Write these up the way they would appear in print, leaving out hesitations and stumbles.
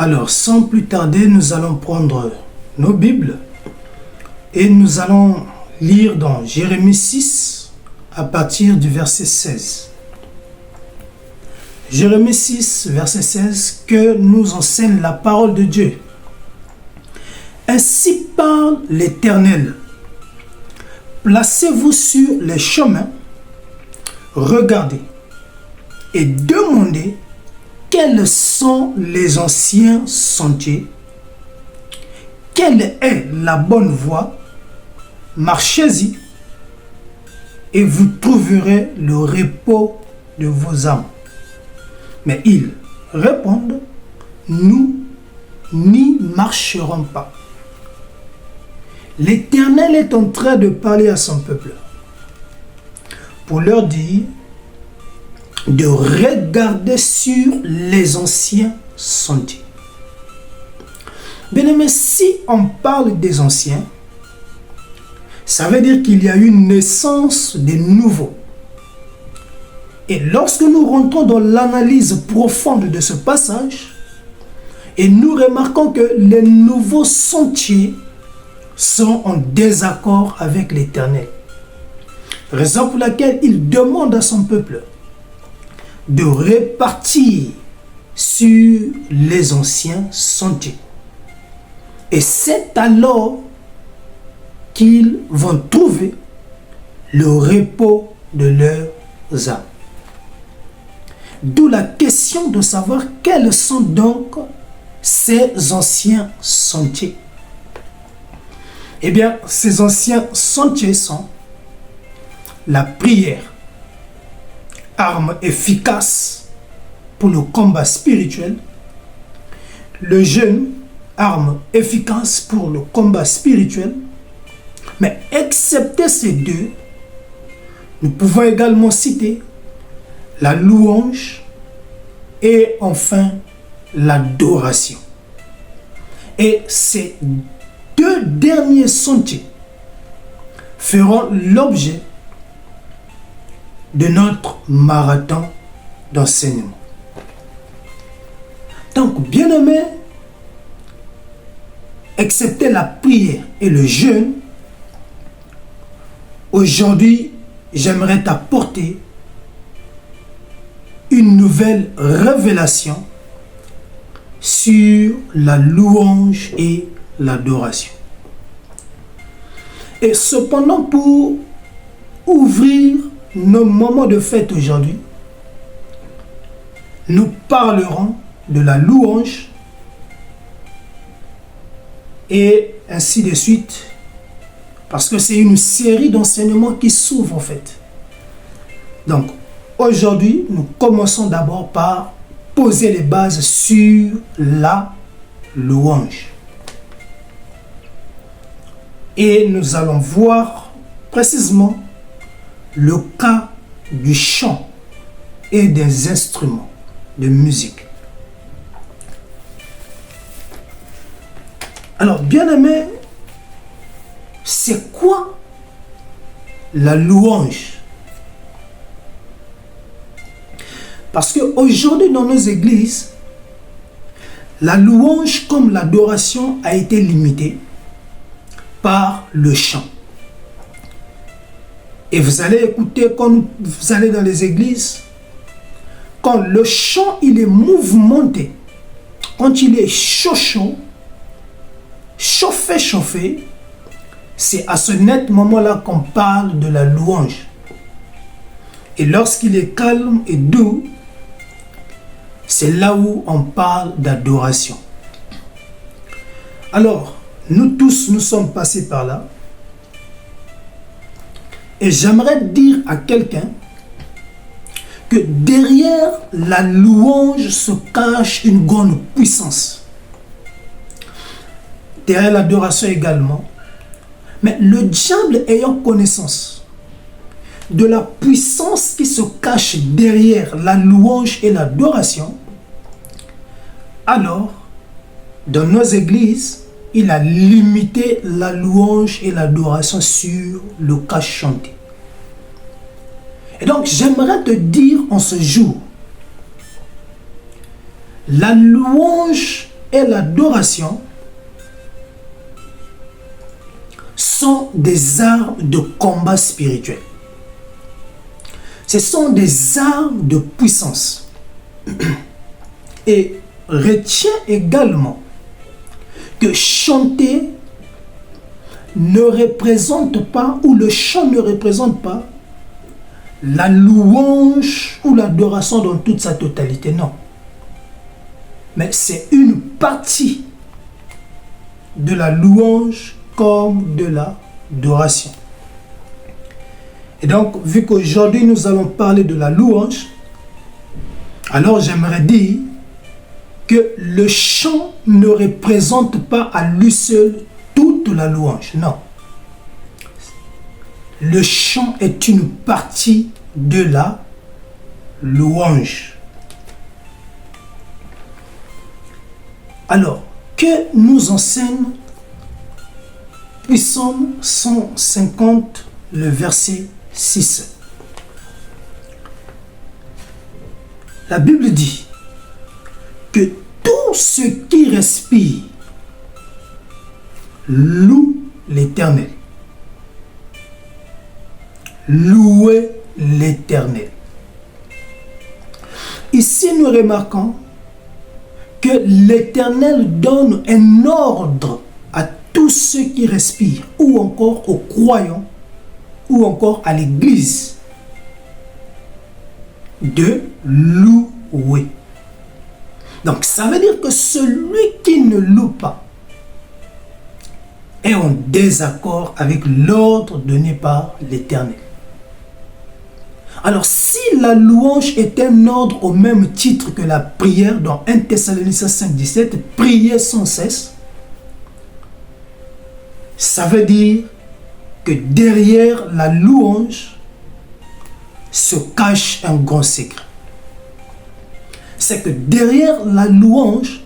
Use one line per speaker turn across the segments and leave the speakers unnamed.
Alors, sans plus tarder, nous allons prendre nos Bibles et nous allons lire dans Jérémie 6 à partir du verset 16. Jérémie 6, verset 16, que nous enseigne la parole de Dieu. Ainsi parle l'Éternel. Placez-vous sur les chemins, regardez et demandez quels sont les anciens sentiers, quelle est la bonne voie, marchez-y et vous trouverez le repos de vos âmes. Mais ils répondent, nous n'y marcherons pas. L'Éternel est en train de parler à son peuple pour leur dire de regarder sur les anciens sentiers. Bien aimé, si on parle des anciens, ça veut dire qu'il y a une naissance des nouveaux. Et lorsque nous rentrons dans l'analyse profonde de ce passage, et nous remarquons que les nouveaux sentiers sont en désaccord avec l'Éternel. Raison pour laquelle il demande à son peuple de repartir sur les anciens sentiers. Et c'est alors qu'ils vont trouver le repos de leurs âmes. D'où la question de savoir quels sont donc ces anciens sentiers. Eh bien, ces anciens sentiers sont la prière, arme efficace pour le combat spirituel, le jeûne, arme efficace pour le combat spirituel, mais excepté ces deux, nous pouvons également citer la louange et enfin l'adoration. Et ces deux derniers sentiers feront l'objet de notre marathon d'enseignement. Donc, bien aimé, excepté la prière et le jeûne, aujourd'hui, j'aimerais t'apporter une nouvelle révélation sur la louange et l'adoration. Et cependant, pour ouvrir nos moments de fête aujourd'hui, nous parlerons de la louange et ainsi de suite, parce que c'est une série d'enseignements qui s'ouvre en fait. Donc, aujourd'hui, nous commençons d'abord par poser les bases sur la louange. Et nous allons voir précisément le cas du chant et des instruments de musique. Alors, bien aimé, c'est quoi la louange? Parce qu'aujourd'hui, dans nos églises, la louange comme l'adoration a été limitée par le chant. Et vous allez écouter quand vous allez dans les églises, quand le chant il est mouvementé, quand il est chaud, chauffé, c'est à ce net moment-là qu'on parle de la louange. Et lorsqu'il est calme et doux, c'est là où on parle d'adoration. Alors, nous tous, nous sommes passés par là. Et j'aimerais dire à quelqu'un que derrière la louange se cache une grande puissance. Derrière l'adoration également. Mais le diable ayant connaissance de la puissance qui se cache derrière la louange et l'adoration, alors, dans nos églises, il a limité la louange et l'adoration sur le cas chanté. Et donc, j'aimerais te dire en ce jour, la louange et l'adoration sont des armes de combat spirituel. Ce sont des armes de puissance. Et retiens également que chanter ne représente pas, ou le chant ne représente pas, la louange ou l'adoration dans toute sa totalité, non. Mais c'est une partie de la louange comme de l'adoration. Et donc, vu qu'aujourd'hui nous allons parler de la louange, alors j'aimerais dire que le chant ne représente pas à lui seul toute la louange, non. Le chant est une partie de la louange. Alors, que nous enseigne Psaume 150, le verset 6. La Bible dit que tout ce qui respire loue l'Éternel. Louez l'Éternel. Ici, nous remarquons que l'Éternel donne un ordre à tous ceux qui respirent, ou encore aux croyants, ou encore à l'Église, de louer. Donc, ça veut dire que celui qui ne loue pas est en désaccord avec l'ordre donné par l'Éternel. Alors, si la louange est un ordre au même titre que la prière, dans 1 Thessaloniciens 5, 17, prier sans cesse, ça veut dire que derrière la louange se cache un grand secret. C'est que derrière la louange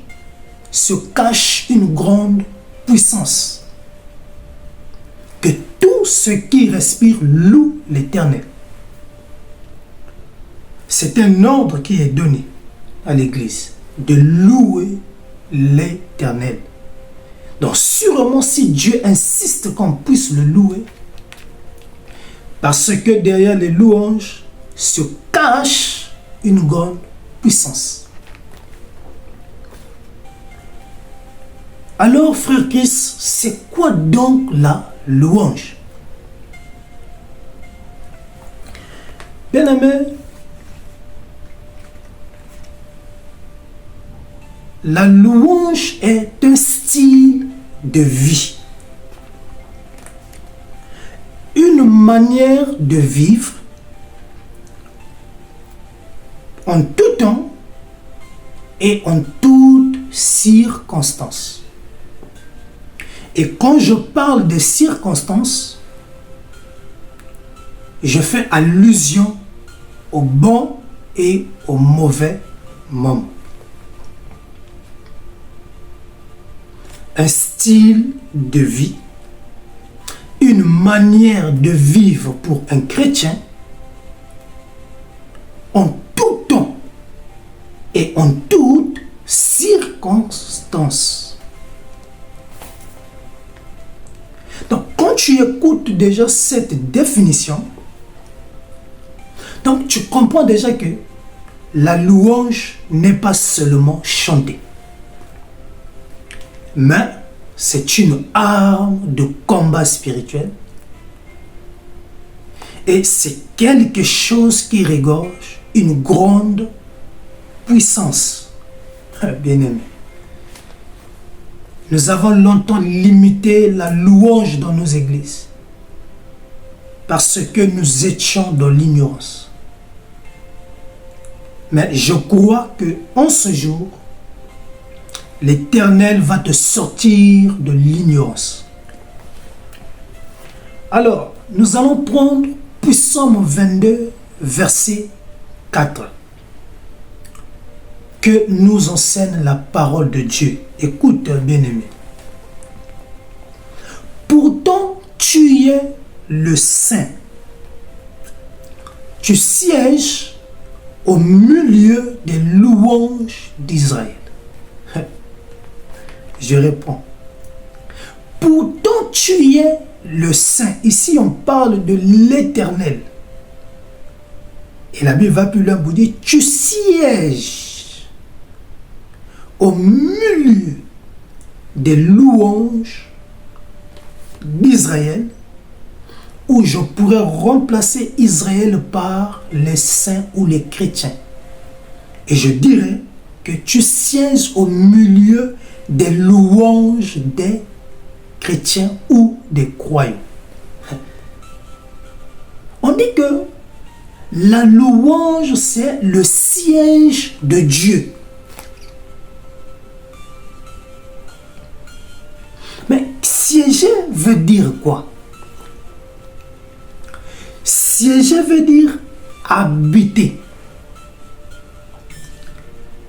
se cache une grande puissance. Que tout ce qui respire loue l'Éternel. C'est un ordre qui est donné à l'Église de louer l'Éternel. Donc sûrement si Dieu insiste qu'on puisse le louer, parce que derrière les louanges se cache une grande puissance. Alors frère Christ, c'est quoi donc la louange? Bien-aimé, la louange est un style de vie, une manière de vivre en tout temps et en toutes circonstances. Et quand je parle de circonstances, je fais allusion au bon et au mauvais moment. Un style de vie, une manière de vivre pour un chrétien en tout temps et en toutes circonstances. Donc, quand tu écoutes déjà cette définition, donc tu comprends déjà que la louange n'est pas seulement chanter, mais c'est une arme de combat spirituel et c'est quelque chose qui regorge une grande puissance. Bien-aimé, nous avons longtemps limité la louange dans nos églises parce que nous étions dans l'ignorance. Mais je crois que en ce jour, l'Éternel va te sortir de l'ignorance. Alors, nous allons prendre Psaume 22, verset 4, que nous enseigne la parole de Dieu. Écoute, bien-aimé. Pourtant, tu es le Saint. Tu sièges au milieu des louanges d'Israël. Je réponds. Pourtant tu es le Saint. Ici on parle de l'Éternel. Et la Bible va plus loin pour dire, tu sièges au milieu des louanges d'Israël, où je pourrais remplacer Israël par les saints ou les chrétiens. Et je dirais que tu sièges au milieu des louanges des chrétiens ou des croyants. On dit que la louange, c'est le siège de Dieu. Mais siéger veut dire quoi? Siéger veut dire habiter.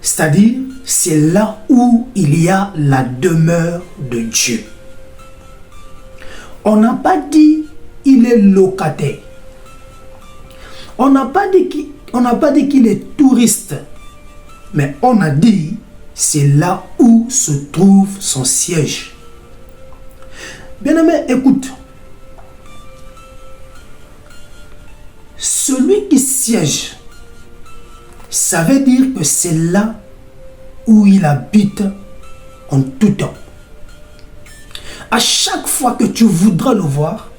C'est-à-dire, c'est là où il y a la demeure de Dieu. On n'a pas dit il est locataire. On n'a pas dit qu'il est touriste. Mais on a dit c'est là où se trouve son siège. Bien-aimé, écoute. Celui qui siège, ça veut dire que c'est là où il habite en tout temps. À chaque fois que tu voudras le voir,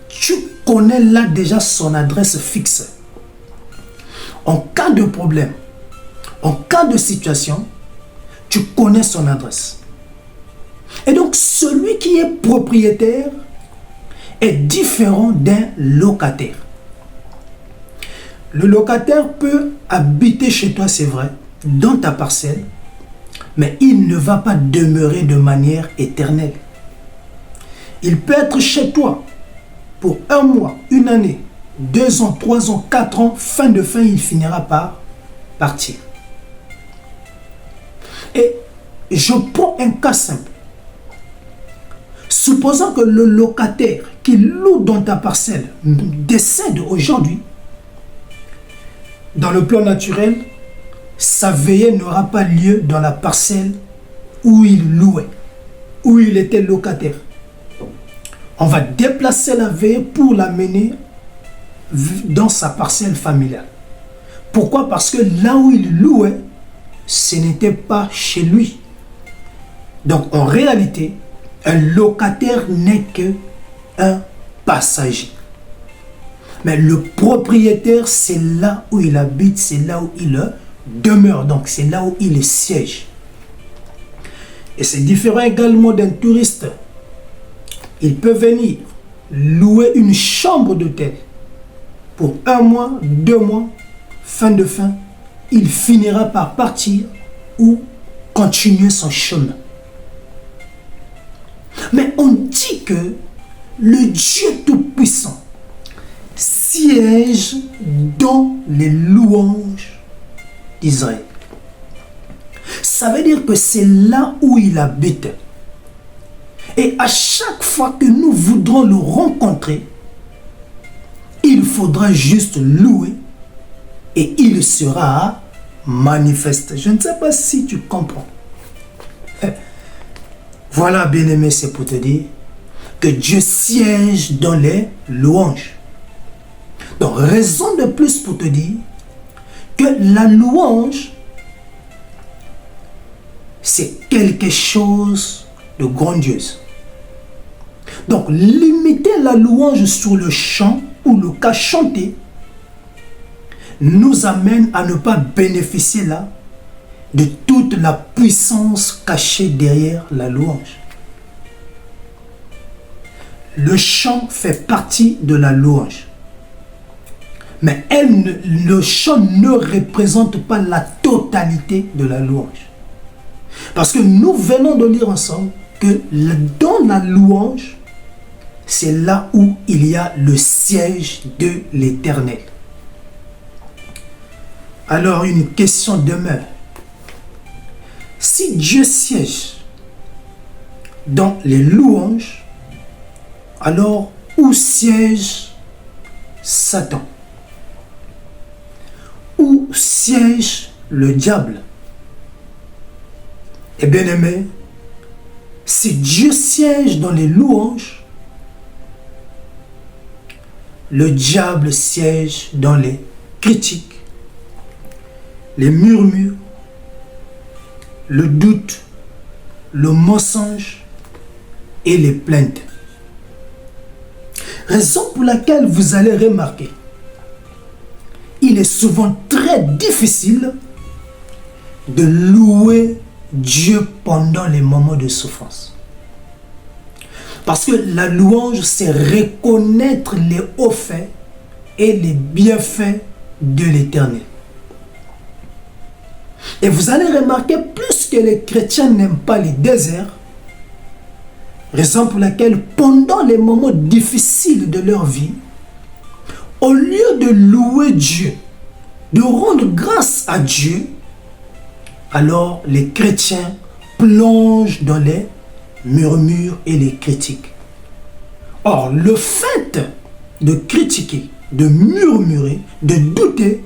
tu connais là déjà son adresse fixe. En cas de problème, en cas de situation, tu connais son adresse. Et donc, celui qui est propriétaire est différent d'un locataire. Le locataire peut habiter chez toi, c'est vrai, dans ta parcelle, mais il ne va pas demeurer de manière éternelle. Il peut être chez toi pour 1 mois, 1 année, 2 ans, 3 ans, 4 ans, fin de fin, il finira par partir. Et je prends un cas simple. Supposons que le locataire qui loue dans ta parcelle décède aujourd'hui, dans le plan naturel, sa veillée n'aura pas lieu dans la parcelle où il louait, où il était locataire. On va déplacer la veillée pour l'amener dans sa parcelle familiale. Pourquoi? Parce que là où il louait, ce n'était pas chez lui. Donc en réalité, un locataire n'est qu'un passager. Mais le propriétaire, c'est là où il habite, c'est là où il demeure. Donc c'est là où il siège. Et c'est différent également d'un touriste. Il peut venir louer une chambre d'hôtel pour 1 mois, 2 mois, fin de fin. Il finira par partir ou continuer son chemin. Mais on dit que le Dieu Tout-Puissant siège dans les louanges d'Israël. Ça veut dire que c'est là où il habite. Et à chaque fois que nous voudrons le rencontrer, il faudra juste louer et il sera manifeste. Je ne sais pas si tu comprends. Voilà, bien-aimé, c'est pour te dire que Dieu siège dans les louanges. Donc, raison de plus pour te dire que la louange, c'est quelque chose de grandiose. Donc, limiter la louange sur le chant ou le cas chanté nous amène à ne pas bénéficier là de toute la puissance cachée derrière la louange. Le chant fait partie de la louange. Mais le chant ne représente pas la totalité de la louange. Parce que nous venons de lire ensemble que dans la louange, c'est là où il y a le siège de l'Éternel. Alors une question demeure. Si Dieu siège dans les louanges, alors où siège Satan? Où siège le diable? Et bien aimé, si Dieu siège dans les louanges, le diable siège dans les critiques, les murmures, le doute, le mensonge et les plaintes. Raison pour laquelle vous allez remarquer, il est souvent très difficile de louer Dieu pendant les moments de souffrance. Parce que la louange, c'est reconnaître les hauts faits et les bienfaits de l'Éternel. Et vous allez remarquer, plus que les chrétiens n'aiment pas les déserts, raison pour laquelle pendant les moments difficiles de leur vie, au lieu de louer Dieu, de rendre grâce à Dieu, alors les chrétiens plongent dans les murmures et les critiques. Or, le fait de critiquer, de murmurer, de douter,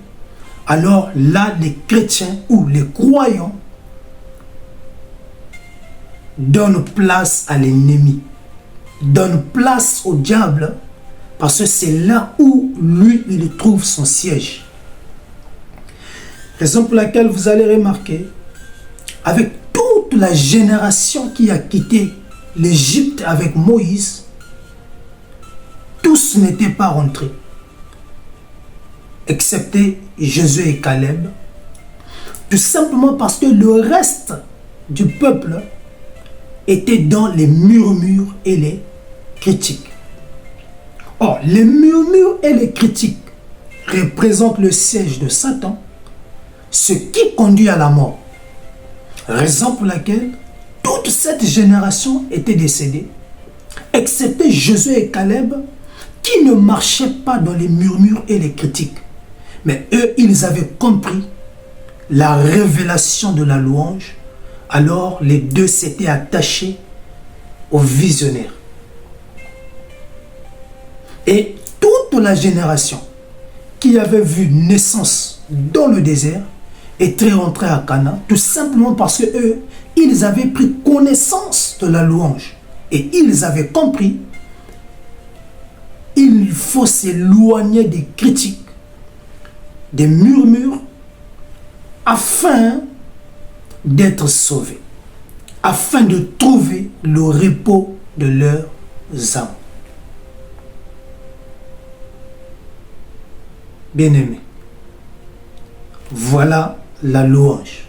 alors là, les chrétiens ou les croyants donnent place à l'ennemi, donnent place au diable, parce que c'est là où lui, il trouve son siège. Raison pour laquelle vous allez remarquer, avec toute la génération qui a quitté l'Égypte avec Moïse, tous n'étaient pas rentrés, excepté Josué et Caleb, tout simplement parce que le reste du peuple était dans les murmures et les critiques. Or, les murmures et les critiques représentent le siège de Satan, ce qui conduit à la mort. Raison pour laquelle toute cette génération était décédée, excepté Josué et Caleb, qui ne marchaient pas dans les murmures et les critiques. Mais eux, ils avaient compris la révélation de la louange. Alors, les deux s'étaient attachés au visionnaire. Et toute la génération qui avait vu naissance dans le désert était rentrée à Canaan, tout simplement parce que eux, ils avaient pris connaissance de la louange. Et ils avaient compris, il faut s'éloigner des critiques, des murmures, afin d'être sauvés, afin de trouver le repos de leurs âmes. Bien-aimés, voilà la louange,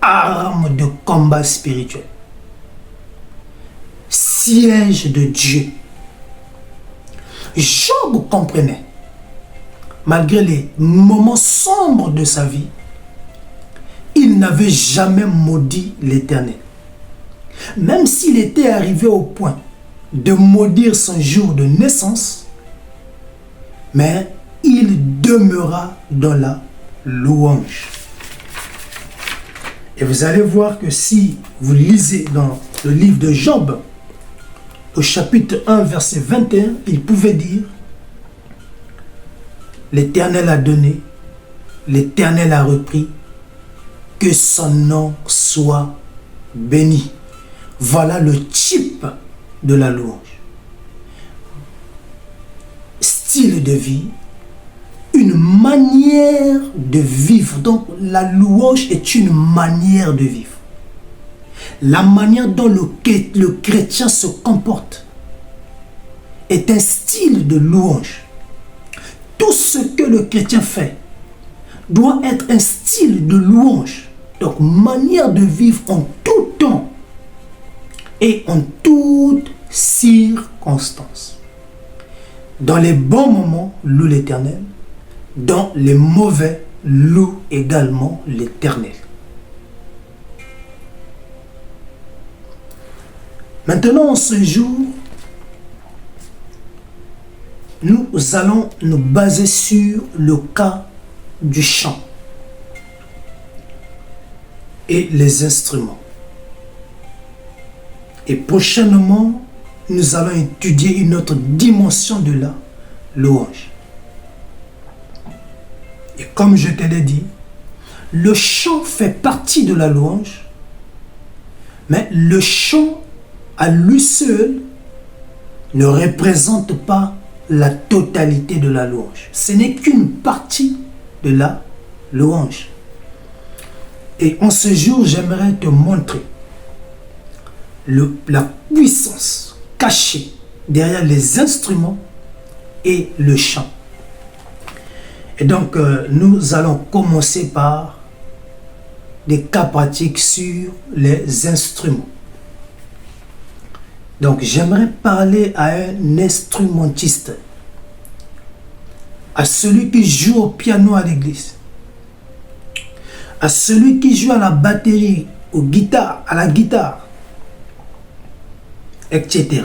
arme de combat spirituel, siège de Dieu. Job comprenait, malgré les moments sombres de sa vie, il n'avait jamais maudit l'Éternel. Même s'il était arrivé au point de maudire son jour de naissance, mais il demeura dans la louange. Et vous allez voir que si vous lisez dans le livre de Job, au chapitre 1, verset 21, il pouvait dire: l'Éternel a donné, l'Éternel a repris, que son nom soit béni. Voilà le type de la louange. Style de vie, une manière de vivre. Donc la louange est une manière de vivre. La manière dont le chrétien se comporte est un style de louange. Tout ce que le chrétien fait doit être un style de louange. Donc, manière de vivre en tout temps et en toutes circonstances. Dans les bons moments, loue l'Éternel. Dans les mauvais, loue également l'Éternel. Maintenant, en ce jour, nous allons nous baser sur le cas du chant et les instruments. Et prochainement, nous allons étudier une autre dimension de la louange. Et comme je te l'ai dit, le chant fait partie de la louange, Mais le chant à lui seul ne représente pas la totalité de la louange. Ce n'est qu'une partie de la louange. Et en ce jour, j'aimerais te montrer la puissance cachée derrière les instruments et le chant. Et donc, nous allons commencer par des cas pratiques sur les instruments. Donc, j'aimerais parler à un instrumentiste, à celui qui joue au piano à l'église, à celui qui joue à la batterie, à la guitare, etc.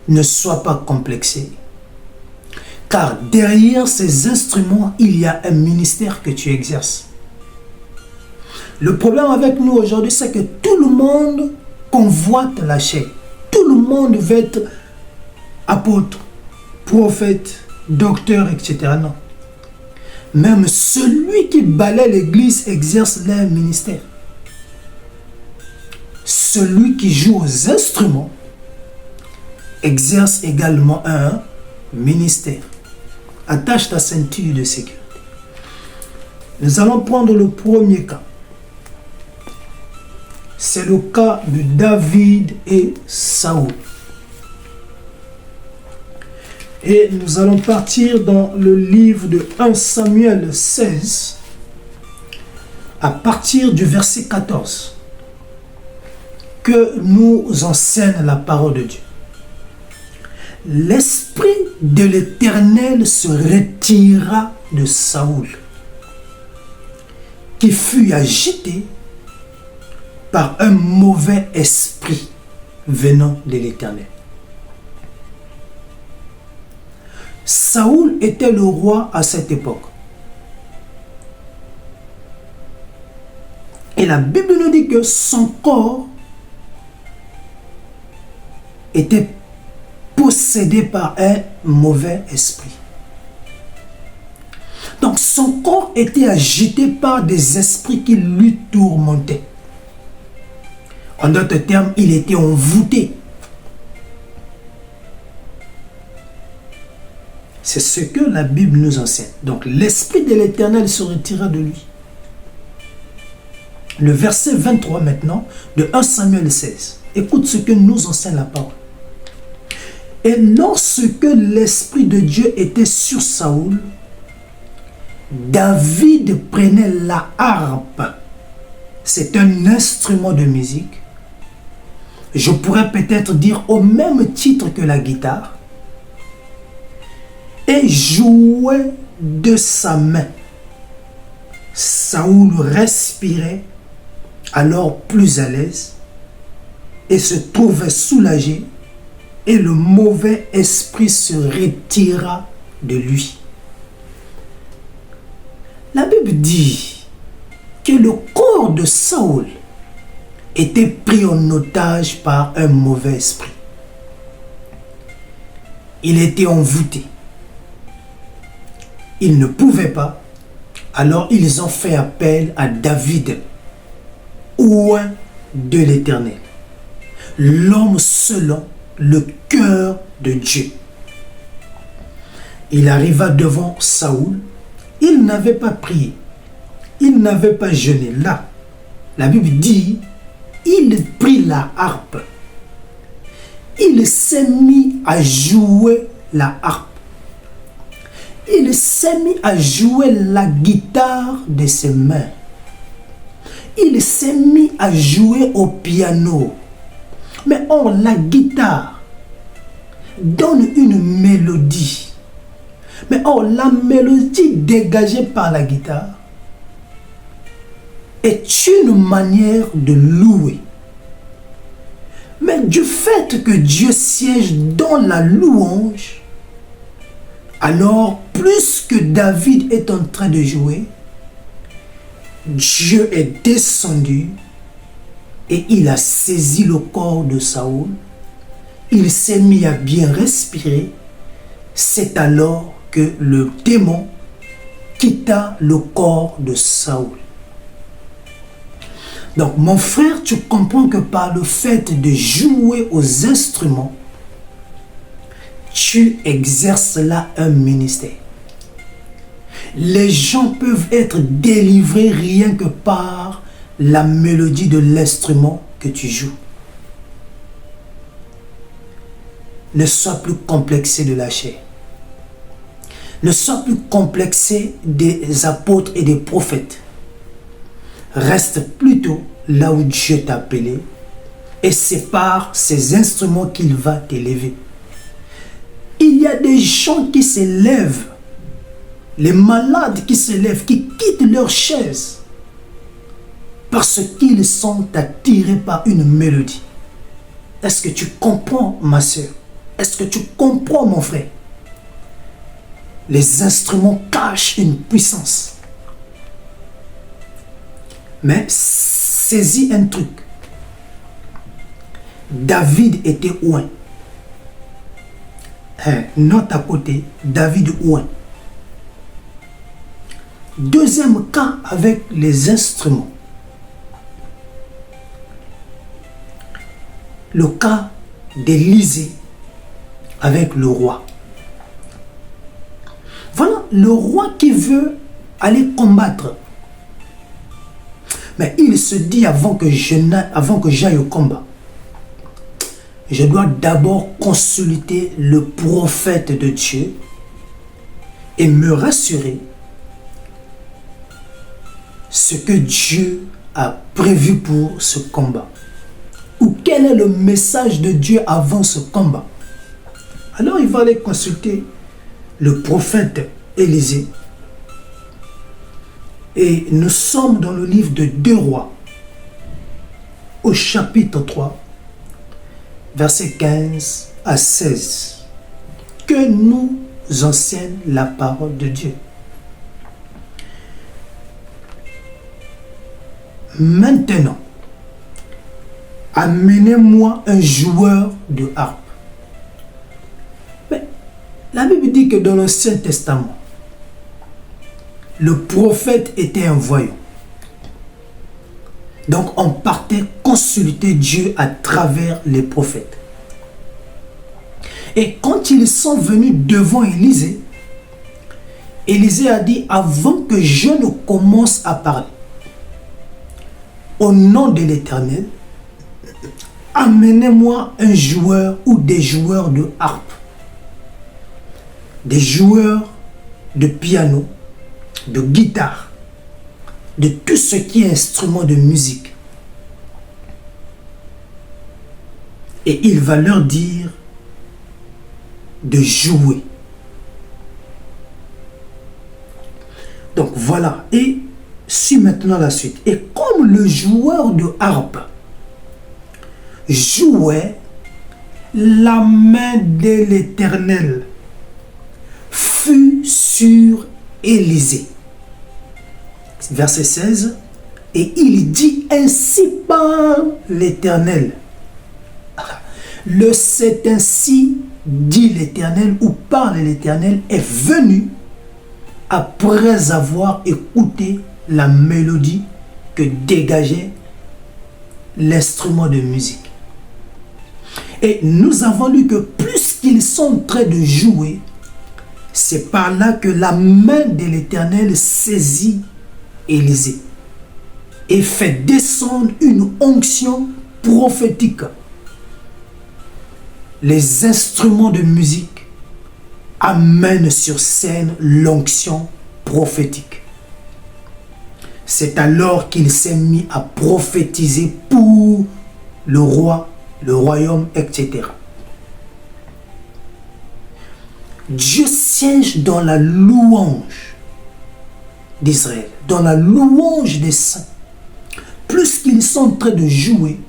Ne sois pas complexé, car derrière ces instruments, il y a un ministère que tu exerces. Le problème avec nous aujourd'hui, c'est que tout le monde convoite la chair. Tout le monde veut être apôtre, prophète, docteur, etc. Non. Même celui qui balaie l'église exerce leur ministère. Celui qui joue aux instruments exerce également un ministère. Attache ta ceinture de sécurité. Nous allons prendre le premier cas. C'est le cas de David et Saül. Et nous allons partir dans le livre de 1 Samuel 16, à partir du verset 14, que nous enseigne la parole de Dieu. L'Esprit de l'Éternel se retira de Saül, qui fut agité par un mauvais esprit venant de l'Éternel. Saül était le roi à cette époque. Et la Bible nous dit que son corps était possédé par un mauvais esprit. Donc son corps était agité par des esprits qui lui tourmentaient. En d'autres termes, il était envoûté. C'est ce que la Bible nous enseigne. Donc l'Esprit de l'Éternel se retira de lui. Le verset 23 maintenant de 1 Samuel 16. Écoute ce que nous enseigne la parole. Et lorsque l'Esprit de Dieu était sur Saül, David prenait la harpe. C'est un instrument de musique. Je pourrais peut-être dire au même titre que la guitare. Et jouait de sa main. Saül respirait alors plus à l'aise et se trouvait soulagé, et le mauvais esprit se retira de lui. La Bible dit que le corps de Saül était pris en otage par un mauvais esprit. Il était envoûté. Il ne pouvait pas. Alors ils ont fait appel à David, oint de l'Éternel, l'homme selon le cœur de Dieu. Il arriva devant Saül. Il n'avait pas prié. Il n'avait pas jeûné. Là, la Bible dit, il prit la harpe. Il s'est mis à jouer la harpe. Il s'est mis à jouer la guitare de ses mains. Il s'est mis à jouer au piano. Mais or, la guitare donne une mélodie. Mais or, la mélodie dégagée par la guitare est une manière de louer. Mais du fait que Dieu siège dans la louange, alors plus que David est en train de jouer, Dieu est descendu et il a saisi le corps de Saül. Il s'est mis à bien respirer. C'est alors que le démon quitta le corps de Saül. Donc, mon frère, tu comprends que par le fait de jouer aux instruments, tu exerces là un ministère. Les gens peuvent être délivrés rien que par la mélodie de l'instrument que tu joues. Ne sois plus complexé de la chair. Ne sois plus complexé des apôtres et des prophètes. Reste plutôt là où Dieu t'a appelé et c'est par ces instruments qu'il va t'élever. Il y a des gens qui s'élèvent, les malades qui s'élèvent, qui quittent leur chaise parce qu'ils sont attirés par une mélodie. Est-ce que tu comprends, ma soeur? Est-ce que tu comprends, mon frère? Les instruments cachent une puissance. Mais saisis un truc. David était oint. Note à côté, David oint. Deuxième cas avec les instruments. Le cas d'Élisée avec le roi. Voilà le roi qui veut aller combattre. Mais il se dit avant que j'aille au combat, je dois d'abord consulter le prophète de Dieu et me rassurer ce que Dieu a prévu pour ce combat. Ou quel est le message de Dieu avant ce combat. Alors il va aller consulter le prophète Élisée. Et nous sommes dans le livre de 2 Rois, au chapitre 3, versets 15 à 16, que nous enseigne la parole de Dieu. Maintenant, amenez-moi un joueur de harpe. Mais la Bible dit que dans l'Ancien Testament, le prophète était un voyant. Donc on partait consulter Dieu à travers les prophètes. Et quand ils sont venus devant Élisée, Élisée a dit, avant que je ne commence à parler, au nom de l'Éternel, amenez-moi un joueur ou des joueurs de harpe, des joueurs de piano, de guitare, de tout ce qui est instrument de musique. Et il va leur dire de jouer. Donc voilà, et suis maintenant la suite. Et comme le joueur de harpe jouait, la main de l'Éternel fut sur Élisée. Verset 16, et il dit, ainsi parle l'Éternel. Le c'est ainsi dit l'Éternel ou parle l'Éternel est venu après avoir écouté la mélodie que dégageait l'instrument de musique. Et nous avons lu que plus qu'ils sont en train de jouer, c'est par là que la main de l'Éternel saisit Élisée et fait descendre une onction prophétique. Les instruments de musique amènent sur scène l'onction prophétique. C'est alors qu'il s'est mis à prophétiser pour le roi, le royaume, etc. Dieu siège dans la louange d'Israël, dans la louange des saints. Plus qu'ils sont en train de jouer,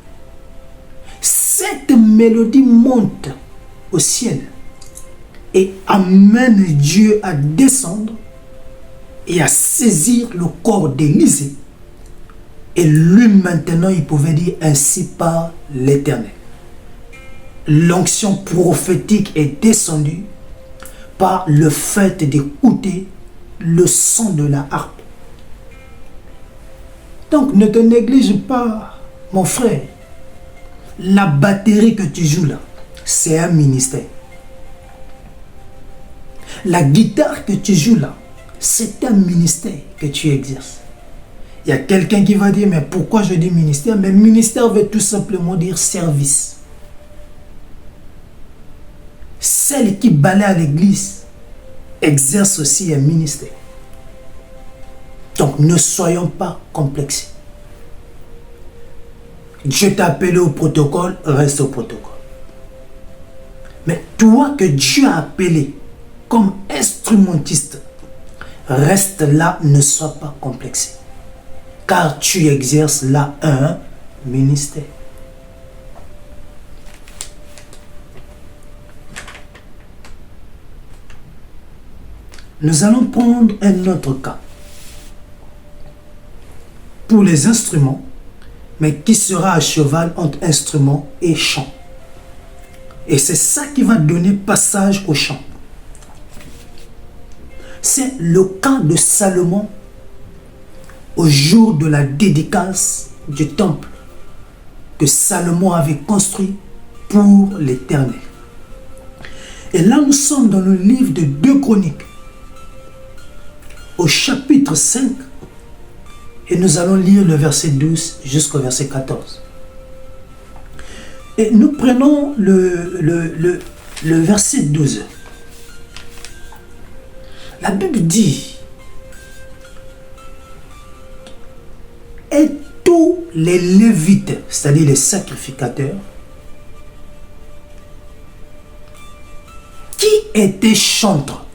cette mélodie monte au ciel et amène Dieu à descendre et à saisir le corps d'Élisée. Et lui maintenant, il pouvait dire ainsi par l'Éternel. L'onction prophétique est descendue par le fait d'écouter le son de la harpe. Donc ne te néglige pas, mon frère. La batterie que tu joues là, c'est un ministère. La guitare que tu joues là, c'est un ministère que tu exerces. Il y a quelqu'un qui va dire, mais pourquoi je dis ministère? Mais ministère veut tout simplement dire service. Celle qui balaie à l'église exerce aussi un ministère. Donc ne soyons pas complexés. Dieu t'a appelé au protocole, reste au protocole. Mais toi que Dieu a appelé comme instrumentiste, reste là, ne sois pas complexé. Car tu exerces là un ministère. Nous allons prendre un autre cas. Pour les instruments, mais qui sera à cheval entre instruments et chant. Et c'est ça qui va donner passage au chant. C'est le cas de Salomon au jour de la dédicace du temple que Salomon avait construit pour l'Éternel. Et là, nous sommes dans le livre de 2 Chroniques, au chapitre 5, et nous allons lire le verset 12 jusqu'au verset 14. Et nous prenons le verset 12. La Bible dit, et tous les Lévites, c'est-à-dire les sacrificateurs, qui étaient chantres.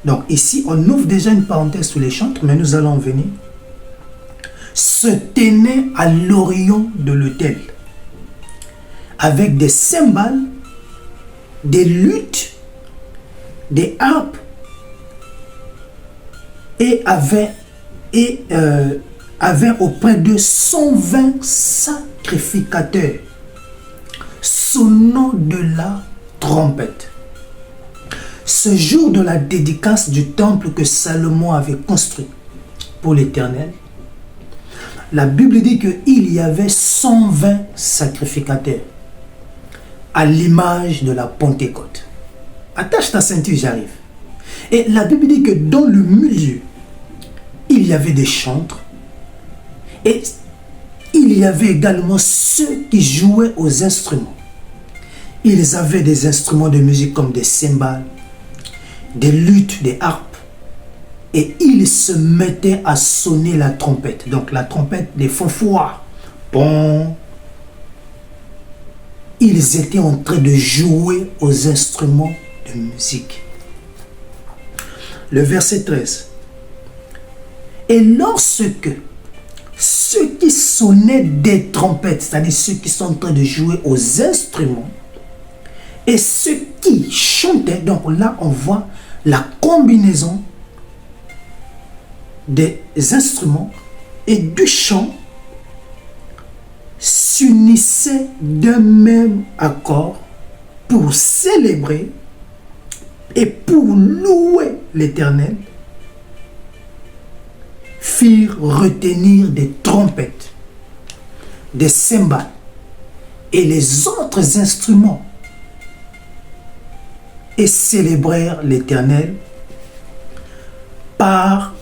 Donc ici, on ouvre déjà une parenthèse sur les chantres, mais nous allons en venir. Se tenaient à l'orient de l'autel, avec des cymbales, des luttes, des harpes, et avait auprès de 120 sacrificateurs sonnant de la trompette. Ce jour de la dédicace du temple que Salomon avait construit pour l'Éternel, la Bible dit qu'il y avait 120 sacrificateurs à l'image de la Pentecôte. Attache ta ceinture, j'arrive. Et la Bible dit que dans le milieu, il y avait des chantres et il y avait également ceux qui jouaient aux instruments. Ils avaient des instruments de musique comme des cymbales, des luttes, des harpes, et ils se mettaient à sonner la trompette. Donc la trompette des fanfares. Bon. Ils étaient en train de jouer aux instruments de musique. Le verset 13. Et lorsque ceux qui sonnaient des trompettes, c'est-à-dire ceux qui sont en train de jouer aux instruments, et ceux qui chantaient, donc là on voit la combinaison des instruments et du chant, s'unissaient d'un même accord pour célébrer et pour louer l'Éternel, firent retenir des trompettes, des cymbales et les autres instruments et célébrèrent l'Éternel par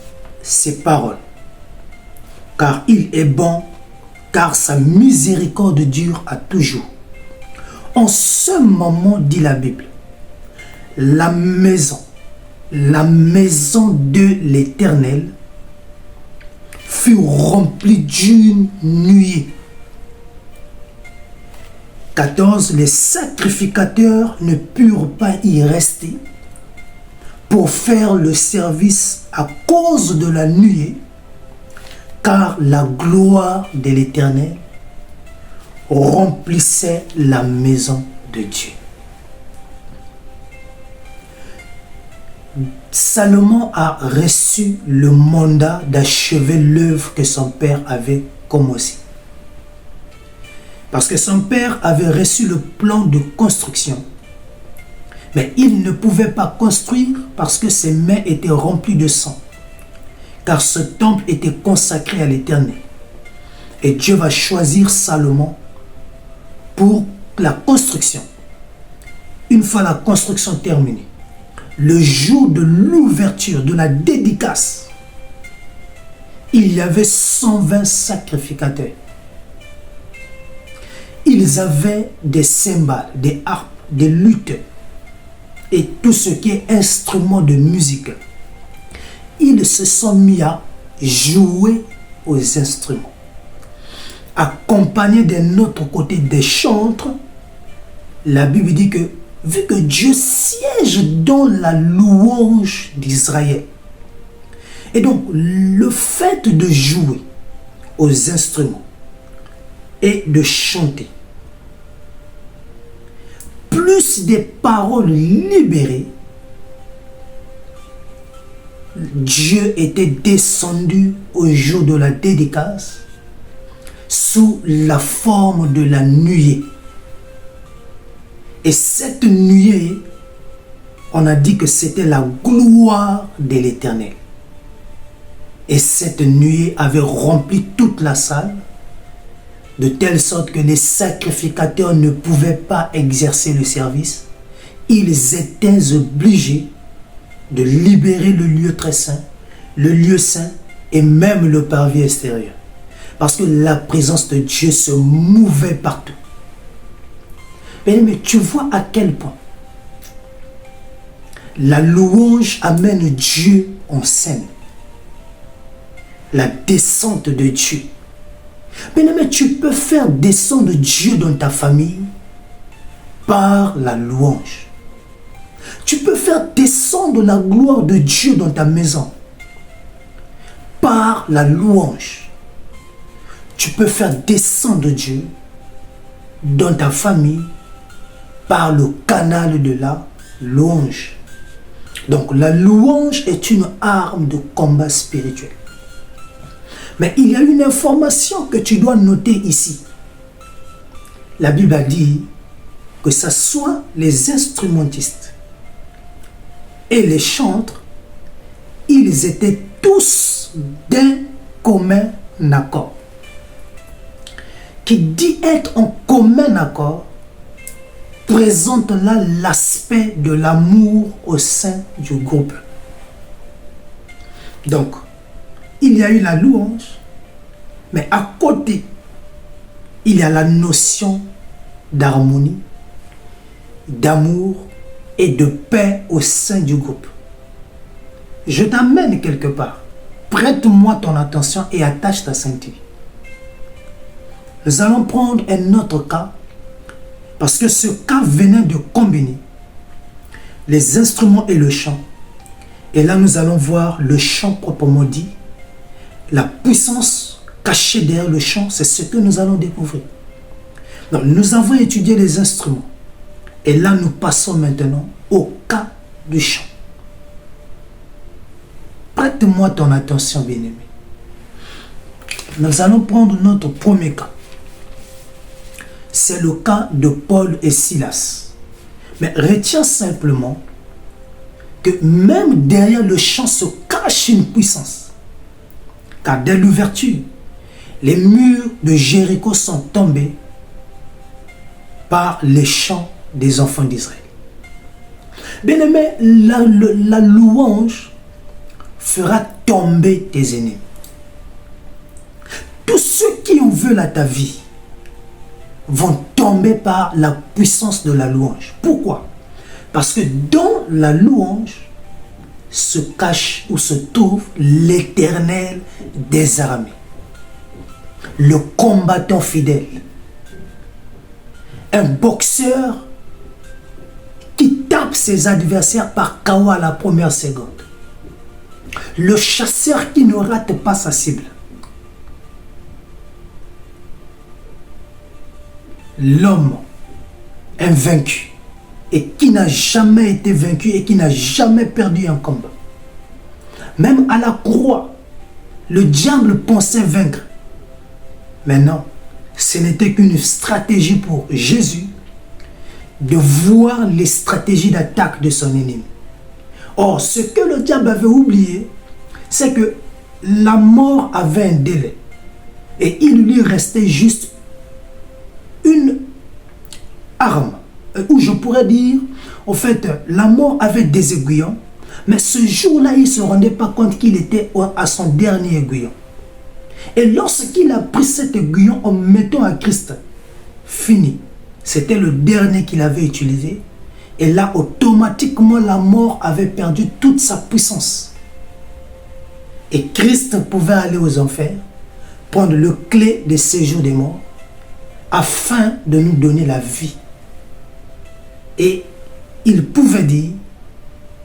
ses paroles. Car il est bon, car sa miséricorde dure à toujours. En ce moment, dit la Bible, la maison de l'Éternel fut remplie d'une nuée. 14. Les sacrificateurs ne purent pas y rester pour faire le service à cause de la nuée, car la gloire de l'Éternel remplissait la maison de Dieu. Salomon a reçu le mandat d'achever l'œuvre que son père avait commencée. Parce que son père avait reçu le plan de construction. Mais il ne pouvait pas construire parce que ses mains étaient remplies de sang. Car ce temple était consacré à l'Éternel. Et Dieu va choisir Salomon pour la construction. Une fois la construction terminée, le jour de l'ouverture, de la dédicace, il y avait 120 sacrificateurs. Ils avaient des cymbales, des harpes, des luttes et tout ce qui est instrument de musique. Ils se sont mis à jouer aux instruments, accompagnés d'un autre côté des chantres. La Bible dit que vu que Dieu siège dans la louange d'Israël, et donc le fait de jouer aux instruments et de chanter, plus des paroles libérées, Dieu était descendu au jour de la dédicace sous la forme de la nuée. Et cette nuée, on a dit que c'était la gloire de l'Éternel. Et cette nuée avait rempli toute la salle, de telle sorte que les sacrificateurs ne pouvaient pas exercer le service. Ils étaient obligés de libérer le lieu très saint, le lieu saint et même le parvis extérieur. Parce que la présence de Dieu se mouvait partout. Mais tu vois à quel point la louange amène Dieu en scène. La descente de Dieu. Mais tu peux faire descendre Dieu dans ta famille par la louange. Tu peux faire descendre la gloire de Dieu dans ta maison par la louange. Tu peux faire descendre Dieu dans ta famille par le canal de la louange. Donc la louange est une arme de combat spirituel. Mais il y a une information que tu dois noter ici. La Bible a dit que ce soit les instrumentistes et les chantres, ils étaient tous d'un commun accord. Qui dit être en commun accord présente là l'aspect de l'amour au sein du groupe. Donc, il y a eu la louange, mais à côté, il y a la notion d'harmonie, d'amour et de paix au sein du groupe. Je t'amène quelque part. Prête-moi ton attention et attache ta ceinture. Nous allons prendre un autre cas, parce que ce cas venait de combiner les instruments et le chant. Et là, nous allons voir le chant proprement dit. La puissance cachée derrière le chant, c'est ce que nous allons découvrir. Donc, nous avons étudié les instruments. Et là, nous passons maintenant au cas du chant. Prête-moi ton attention, bien-aimé. Nous allons prendre notre premier cas. C'est le cas de Paul et Silas. Mais retiens simplement que même derrière le chant se cache une puissance. Car dès l'ouverture, les murs de Jéricho sont tombés par les chants des enfants d'Israël. Bien-aimé, la louange fera tomber tes ennemis. Tous ceux qui en veulent à ta vie vont tomber par la puissance de la louange. Pourquoi? Parce que dans la louange se cache ou se trouve l'Éternel des armées, le combattant fidèle, un boxeur qui tape ses adversaires par KO à la première seconde, le chasseur qui ne rate pas sa cible, l'homme invaincu et qui n'a jamais été vaincu et qui n'a jamais perdu un combat. Même à la croix, le diable pensait vaincre. Mais non, ce n'était qu'une stratégie pour Jésus de voir les stratégies d'attaque de son ennemi. Or, ce que le diable avait oublié, c'est que la mort avait un délai. Et il lui restait juste une arme, ou je pourrais dire, en fait, la mort avait des aiguillons, mais ce jour-là, il ne se rendait pas compte qu'il était à son dernier aiguillon. Et lorsqu'il a pris cet aiguillon en mettant à Christ, fini. C'était le dernier qu'il avait utilisé. Et là, automatiquement, la mort avait perdu toute sa puissance. Et Christ pouvait aller aux enfers, prendre le clé des séjours des morts, afin de nous donner la vie. Et il pouvait dire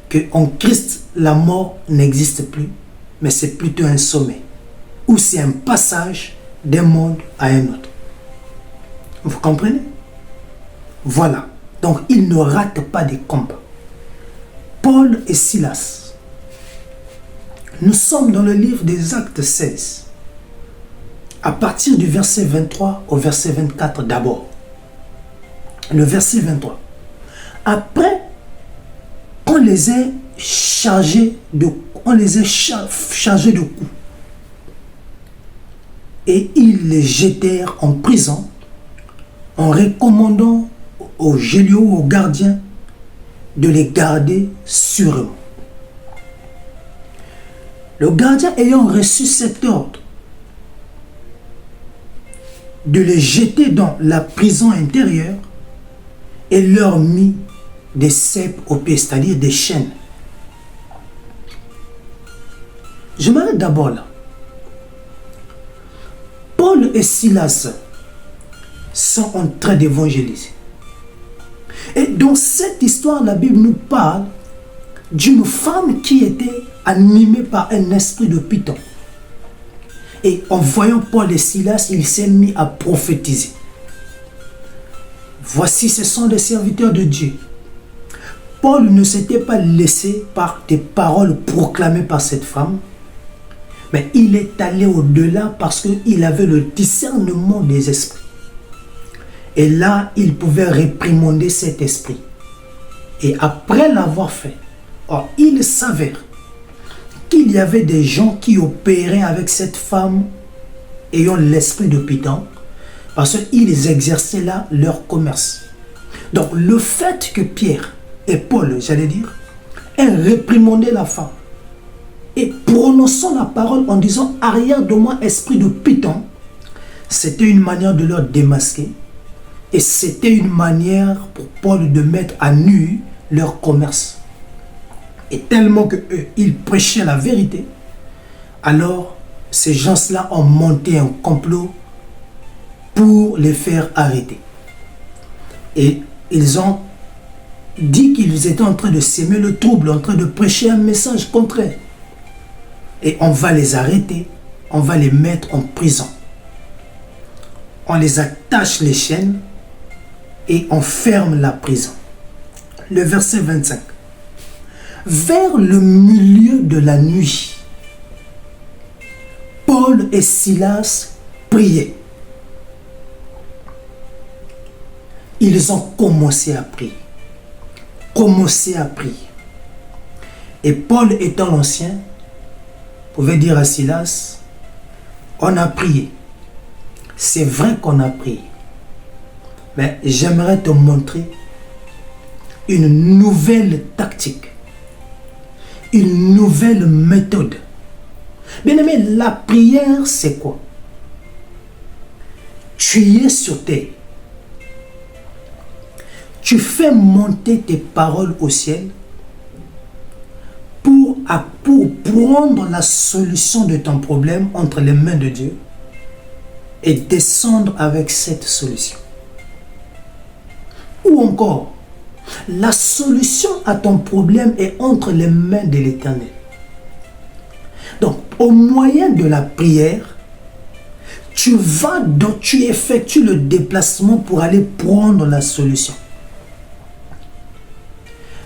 qu'en Christ, la mort n'existe plus, mais c'est plutôt un sommet, ou c'est un passage d'un monde à un autre. Vous comprenez? Voilà. Donc, il ne rate pas des combats. Paul et Silas. Nous sommes dans le livre des Actes 16. À partir du verset 23 au verset 24 d'abord. Le verset 23. Après, on les a chargés de coups. Et ils les jetèrent en prison en recommandant aux geôliers, aux gardiens, de les garder sûrement. Le gardien ayant reçu cet ordre de les jeter dans la prison intérieure et leur mit des ceps aux pieds, c'est-à-dire des chaînes. Je m'arrête d'abord là. Paul et Silas sont en train d'évangéliser. Et dans cette histoire, la Bible nous parle d'une femme qui était animée par un esprit de Python. Et en voyant Paul et Silas, il s'est mis à prophétiser. Voici, ce sont des serviteurs de Dieu. Paul ne s'était pas laissé par des paroles proclamées par cette femme, mais il est allé au-delà parce qu'il avait le discernement des esprits. Et là, il pouvait réprimander cet esprit. Et après l'avoir fait, il s'avère qu'il y avait des gens qui opéraient avec cette femme ayant l'esprit de Python, parce qu'ils exerçaient là leur commerce. Donc le fait que Pierre et Paul, j'allais dire, aient réprimandé la femme et prononçant la parole en disant « arrière de moi, esprit de Python », c'était une manière de leur démasquer. Et c'était une manière pour Paul de mettre à nu leur commerce. Et tellement qu'eux, ils prêchaient la vérité, alors ces gens-là ont monté un complot pour les faire arrêter. Et ils ont dit qu'ils étaient en train de s'aimer le trouble, en train de prêcher un message contraire. Et on va les arrêter, on va les mettre en prison. On les attache les chaînes, et on ferme la prison. Le verset 25. Vers le milieu de la nuit, Paul et Silas priaient. Ils ont commencé à prier. Et Paul étant l'ancien, pouvait dire à Silas, on a prié. C'est vrai qu'on a prié. Mais j'aimerais te montrer une nouvelle tactique, une nouvelle méthode. Bien aimé, la prière, c'est quoi? Tu es sur terre. Tu fais monter tes paroles au ciel pour prendre la solution de ton problème entre les mains de Dieu et descendre avec cette solution. Ou encore, la solution à ton problème est entre les mains de l'Éternel. Donc, au moyen de la prière, tu effectues le déplacement pour aller prendre la solution.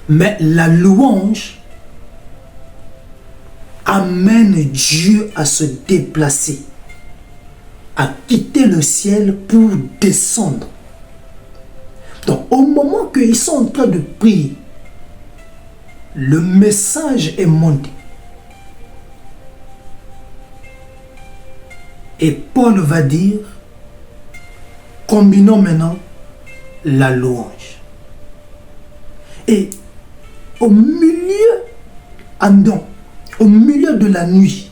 Mais la louange amène Dieu à se déplacer, à quitter le ciel pour descendre. Donc, au moment qu'ils sont en train de prier, le message est monté. Et Paul va dire, combinons maintenant la louange. Et au milieu de la nuit,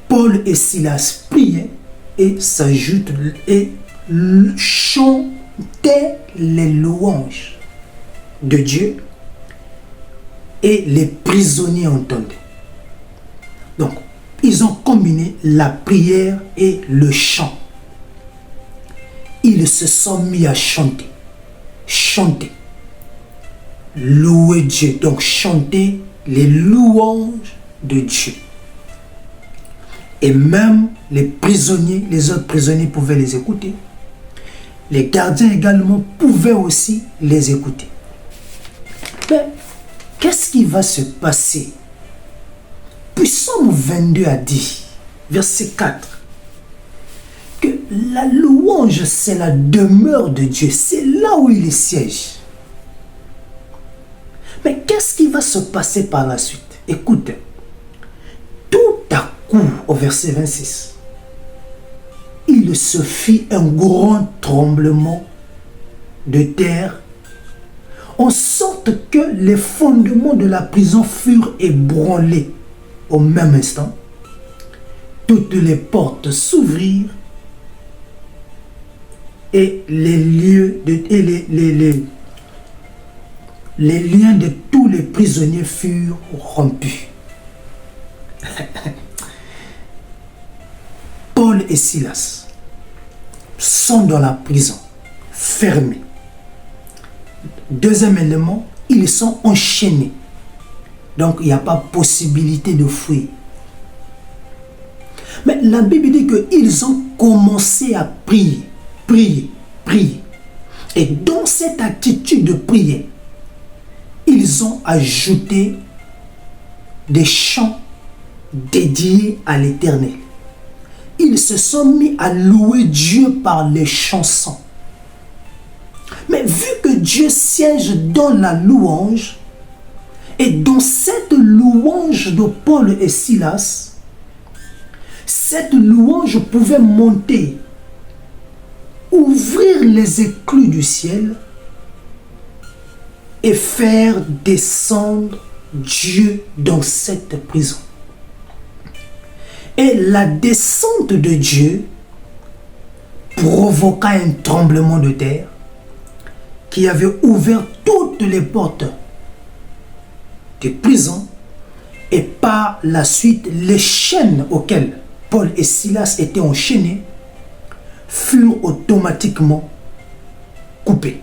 Paul et Silas priaient et s'ajoutent et chantaient les louanges de Dieu, et les prisonniers entendaient. Donc, ils ont combiné la prière et le chant. Ils se sont mis à chanter, louer Dieu, donc chanter les louanges de Dieu. Et même les prisonniers, les autres prisonniers pouvaient les écouter. Les gardiens également pouvaient aussi les écouter. Mais qu'est-ce qui va se passer? Puis Psaume 22 a dit, verset 4, que la louange, c'est la demeure de Dieu. C'est là où il siège. Mais qu'est-ce qui va se passer par la suite? Écoute, tout à coup, au verset 26, il se fit un grand tremblement de terre, en sorte que les fondements de la prison furent ébranlés. Au même instant, toutes les portes s'ouvrirent et les liens de tous les prisonniers furent rompus. Paul et Silas sont dans la prison, fermés. Deuxième élément, ils sont enchaînés. Donc, il n'y a pas possibilité de fuir. Mais la Bible dit qu'ils ont commencé à prier. Et dans cette attitude de prière, ils ont ajouté des chants dédiés à l'Éternel. Ils se sont mis à louer Dieu par les chansons. Mais vu que Dieu siège dans la louange, et dans cette louange de Paul et Silas, cette louange pouvait monter, ouvrir les écluses du ciel et faire descendre Dieu dans cette prison. Et la descente de Dieu provoqua un tremblement de terre qui avait ouvert toutes les portes de prison, et par la suite les chaînes auxquelles Paul et Silas étaient enchaînés furent automatiquement coupées.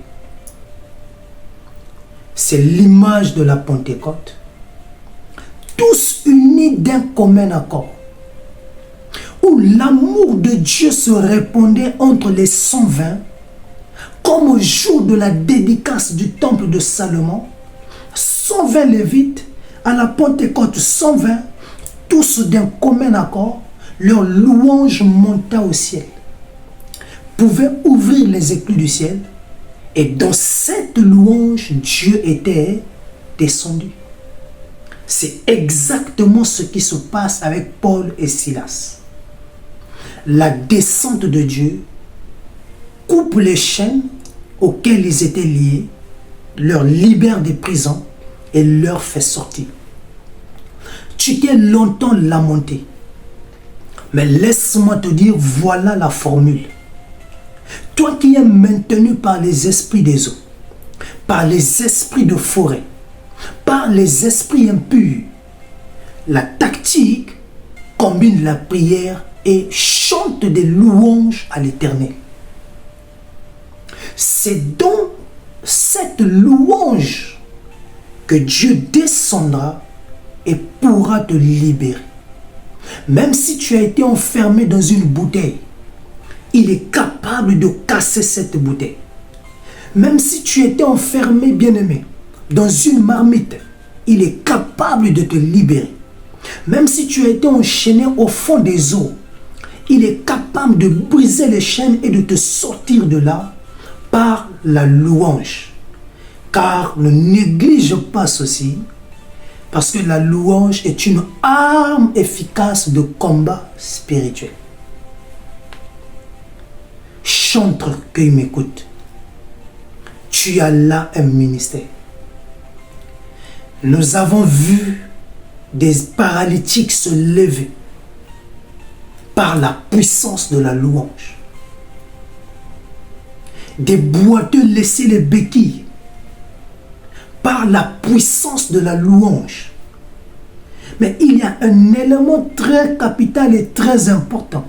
C'est l'image de la Pentecôte, tous unis d'un commun accord, où l'amour de Dieu se répandait entre les 120, comme au jour de la dédicace du temple de Salomon. 120 lévites, à la Pentecôte 120, tous d'un commun accord, leur louange monta au ciel, pouvait ouvrir les écluses du ciel, et dans cette louange, Dieu était descendu. C'est exactement ce qui se passe avec Paul et Silas. La descente de Dieu coupe les chaînes auxquelles ils étaient liés, leur libère des prisons et leur fait sortir. Tu t'es longtemps lamenté, mais laisse-moi te dire, voilà la formule. Toi qui es maintenu par les esprits des eaux, par les esprits de forêt, par les esprits impurs, la tactique combine la prière et chante des louanges à l'Éternel. C'est dans cette louange que Dieu descendra et pourra te libérer. Même si tu as été enfermé dans une bouteille, il est capable de casser cette bouteille. Même si tu étais enfermé, bien-aimé, dans une marmite, il est capable de te libérer. Même si tu as été enchaîné au fond des eaux, il est capable de briser les chaînes et de te sortir de là par la louange. Car ne néglige pas ceci, parce que la louange est une arme efficace de combat spirituel. chantre qui m'écoute, tu as là un ministère. Nous avons vu des paralytiques se lever par la puissance de la louange. Des boiteux laisser les béquilles par la puissance de la louange. Mais il y a un élément très capital et très important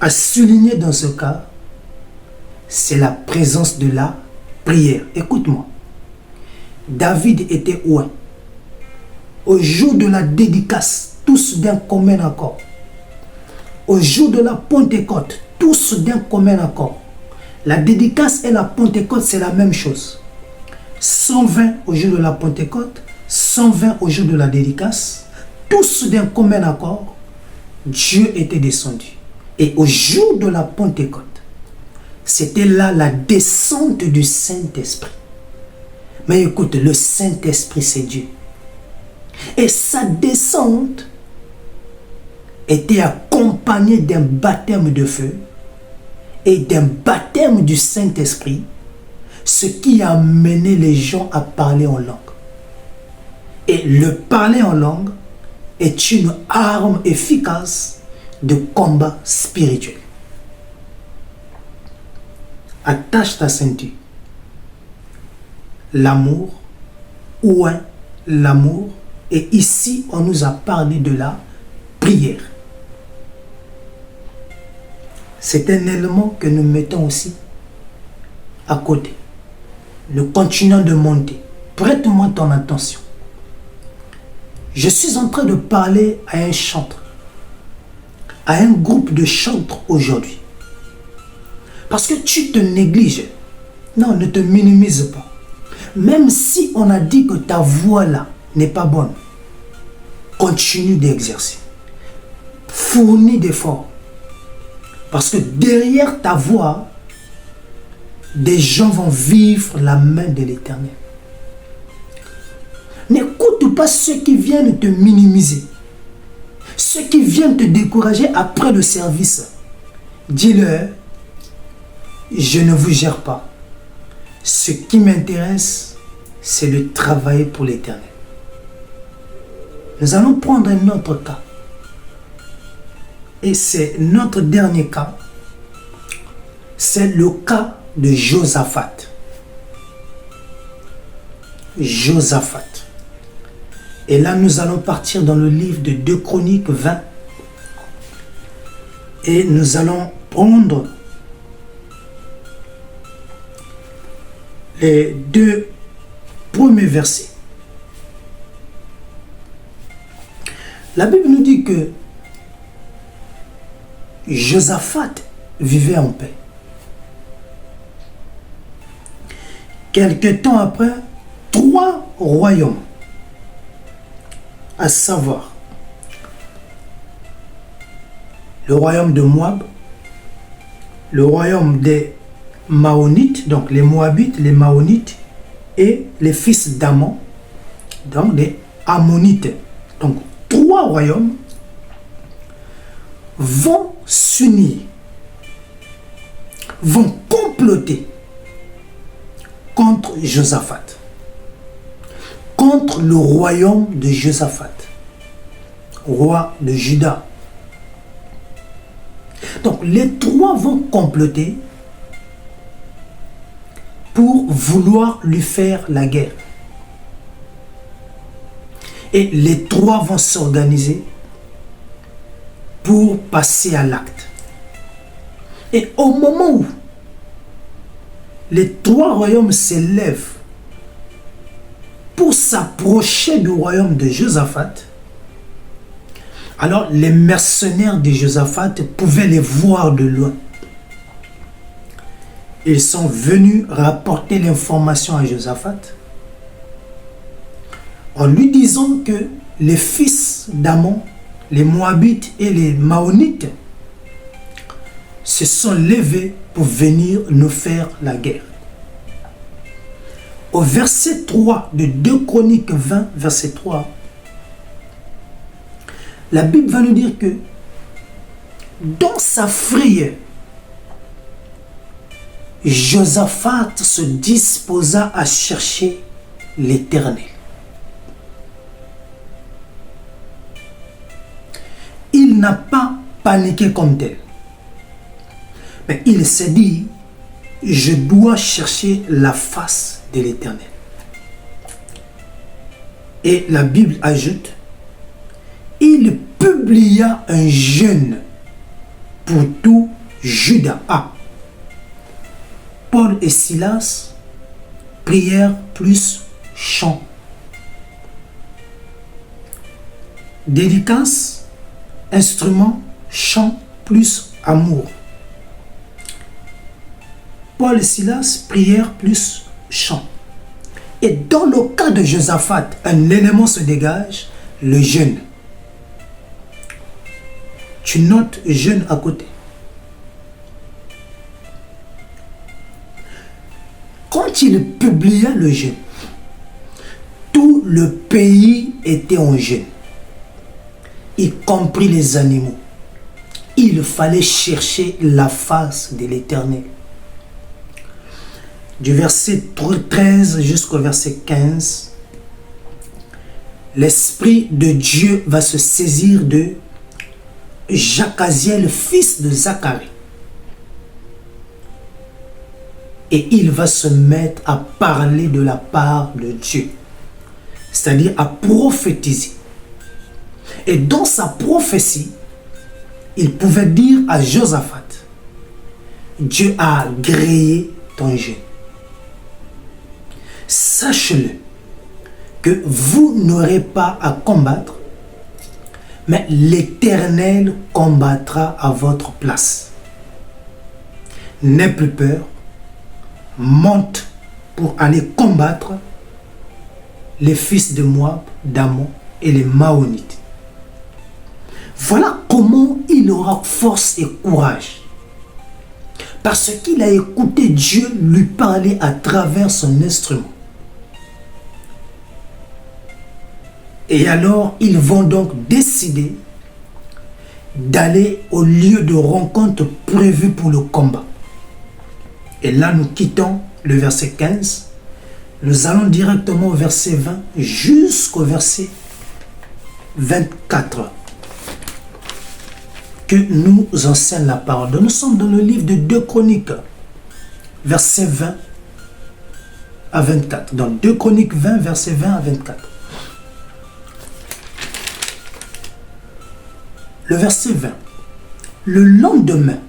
à souligner dans ce cas, c'est la présence de la prière. Écoute-moi. David était où? Au jour de la dédicace, tous d'un commun accord. Au jour de la Pentecôte, tous d'un commun accord. La dédicace et la Pentecôte, c'est la même chose. 120 au jour de la Pentecôte, 120 au jour de la dédicace, tous d'un commun accord, Dieu était descendu. Et au jour de la Pentecôte, c'était là la descente du Saint-Esprit. Mais écoute, le Saint-Esprit, c'est Dieu. Et sa descente était accompagnée d'un baptême de feu et d'un baptême du Saint-Esprit, ce qui a amené les gens à parler en langue. Et le parler en langue est une arme efficace de combat spirituel. Attache ta ceinture. L'amour, ou l'amour, et ici on nous a parlé de la prière. C'est un élément que nous mettons aussi à côté. Nous continuons de monter. Prête-moi ton attention. Je suis en train de parler à un chanteur, à un groupe de chantres aujourd'hui. Parce que tu te négliges. Non, ne te minimise pas. Même si on a dit que ta voix là n'est pas bonne, continue d'exercer. Fournis d'efforts. Parce que derrière ta voix, des gens vont vivre la main de l'Éternel. N'écoute pas ceux qui viennent te minimiser. Ceux qui viennent te décourager après le service. Dis-leur, je ne vous gère pas. Ce qui m'intéresse, c'est de travailler pour l'Éternel. Nous allons prendre un autre cas. Et c'est notre dernier cas. C'est le cas de Josaphat. Josaphat. Et là, nous allons partir dans le livre de 2 Chroniques 20. Et nous allons prendre les 2 premiers versets. La Bible nous dit que Josaphat vivait en paix. Quelque temps après, 3 royaumes, à savoir le royaume de Moab, le royaume des Maonites, donc les Moabites, les Maonites et les fils d'Amon, donc des Ammonites. Donc 3 royaumes vont s'unir, vont comploter contre Josaphat, contre le royaume de Josaphat, roi de Juda. Donc les 3 vont comploter pour vouloir lui faire la guerre. Et les 3 vont s'organiser pour passer à l'acte. Et au moment où les 3 royaumes s'élèvent pour s'approcher du royaume de Josaphat, alors les mercenaires de Josaphat pouvaient les voir de loin. Ils sont venus rapporter l'information à Josaphat en lui disant que les fils d'Amon, les Moabites et les Maonites se sont levés pour venir nous faire la guerre. Au verset 3 de 2 Chroniques 20, verset 3, la Bible va nous dire que dans sa frayeur, Josaphat se disposa à chercher l'Éternel. Il n'a pas paniqué comme tel. Mais il s'est dit, je dois chercher la face de l'Éternel. Et la Bible ajoute, il publia un jeûne pour tout Juda. Paul et Silas, prière plus chant. Dédicace, instrument, chant plus amour. Paul et Silas, prière plus chant. Et dans le cas de Josaphat, un élément se dégage, le jeûne. Tu notes jeûne à côté. Quand il publia le jeûne, tout le pays était en jeûne, y compris les animaux. Il fallait chercher la face de l'Éternel. Du verset 13 jusqu'au verset 15, l'Esprit de Dieu va se saisir de Jacaziel, fils de Zacharie. Et il va se mettre à parler de la part de Dieu, c'est-à-dire à prophétiser. Et dans sa prophétie, il pouvait dire à Josaphat, Dieu a agréé ton jeûne. Sache-le, que vous n'aurez pas à combattre, mais l'Éternel combattra à votre place. N'aie plus peur, monte pour aller combattre les fils de Moab, d'Ammon et les Maonites. Voilà comment il aura force et courage. Parce qu'il a écouté Dieu lui parler à travers son instrument. Et alors, ils vont donc décider d'aller au lieu de rencontre prévu pour le combat. Et là, nous quittons le verset 15. Nous allons directement au verset 20 jusqu'au verset 24. Que nous enseigne la parole. Nous sommes dans le livre de 2 Chroniques, verset 20 à 24. Dans 2 Chroniques 20, verset 20 à 24. Le verset 20. Le lendemain,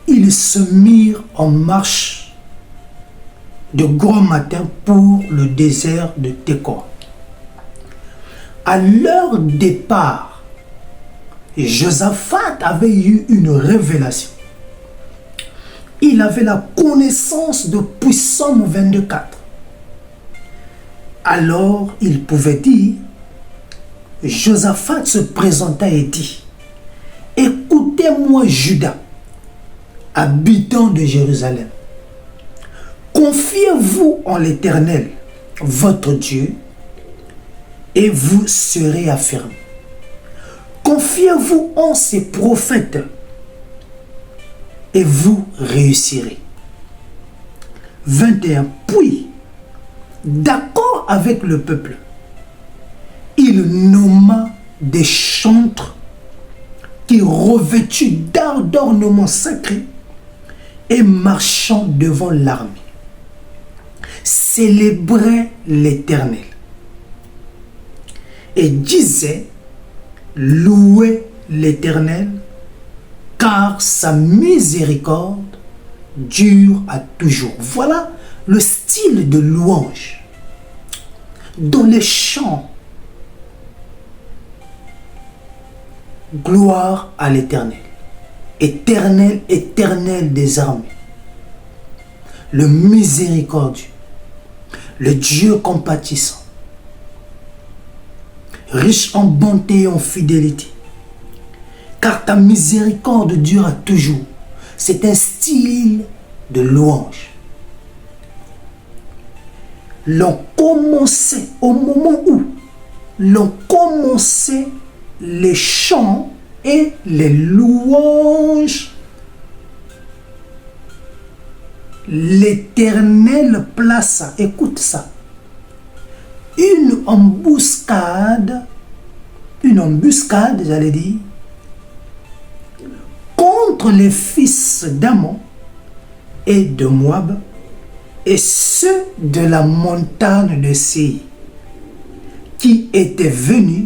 ils se mirent en marche de grand matin pour le désert de Tekoa. À leur départ, Josaphat avait eu une révélation. Il avait la connaissance de Psaume 22:4. Alors, il pouvait dire, Josaphat se présenta et dit, écoutez-moi Juda, habitants de Jérusalem. Confiez-vous en l'Éternel, votre Dieu, et vous serez affirmés. Confiez-vous en ses prophètes, et vous réussirez. 21. Puis, d'accord avec le peuple, il nomma des chantres qui, revêtus d'ornements sacrés et marchant devant l'armée, célébraient l'Éternel et disaient, louez l'Éternel, car sa miséricorde dure à toujours. Voilà le style de louange dans les chants. Gloire à l'Éternel, éternel, éternel des armées, le miséricordieux, le Dieu compatissant, riche en bonté et en fidélité, car ta miséricorde dure à toujours. C'est un style de louange. L'on commençait, au moment où l'on commençait les chants et les louanges l'Éternel plaça, écoute ça, une embuscade, j'allais dire, contre les fils d'Ammon et de Moab et ceux de la montagne de Séir qui étaient venus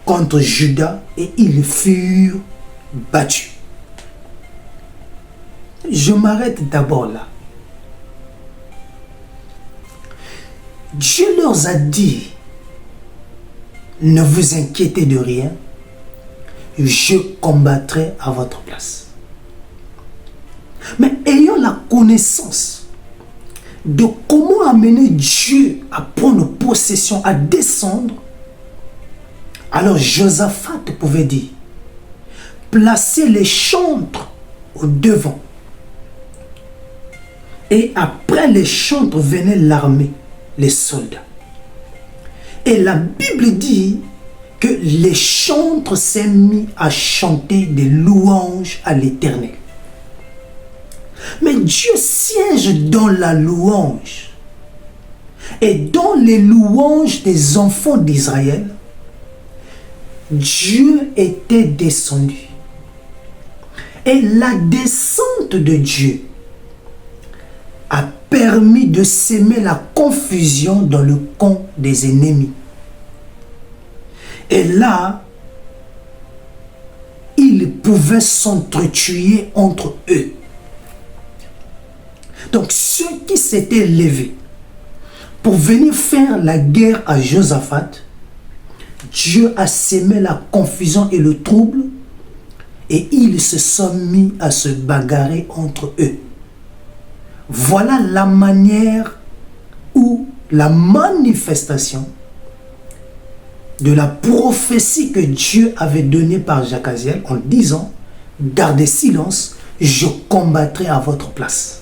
contre Juda et ils furent battus. Je m'arrête d'abord là. Dieu leur a dit, ne vous inquiétez de rien, je combattrai à votre place. Mais ayant la connaissance de comment amener Dieu à prendre possession, à descendre, alors Josaphat pouvait dire, placez les chantres au devant. Et après les chantres venait l'armée, les soldats. Et la Bible dit que les chantres s'est mis à chanter des louanges à l'Éternel. Mais Dieu siège dans la louange. Et dans les louanges des enfants d'Israël, Dieu était descendu. Et la descente de Dieu a permis de s'aimer la confusion dans le camp des ennemis. Et là, ils pouvaient s'entretuer entre eux. Donc ceux qui s'étaient levés pour venir faire la guerre à Josaphat, Dieu a sémé la confusion et le trouble et ils se sont mis à se bagarrer entre eux. Voilà la manière ou la manifestation de la prophétie que Dieu avait donnée par Jacaziel en disant « Gardez silence, je combattrai à votre place ».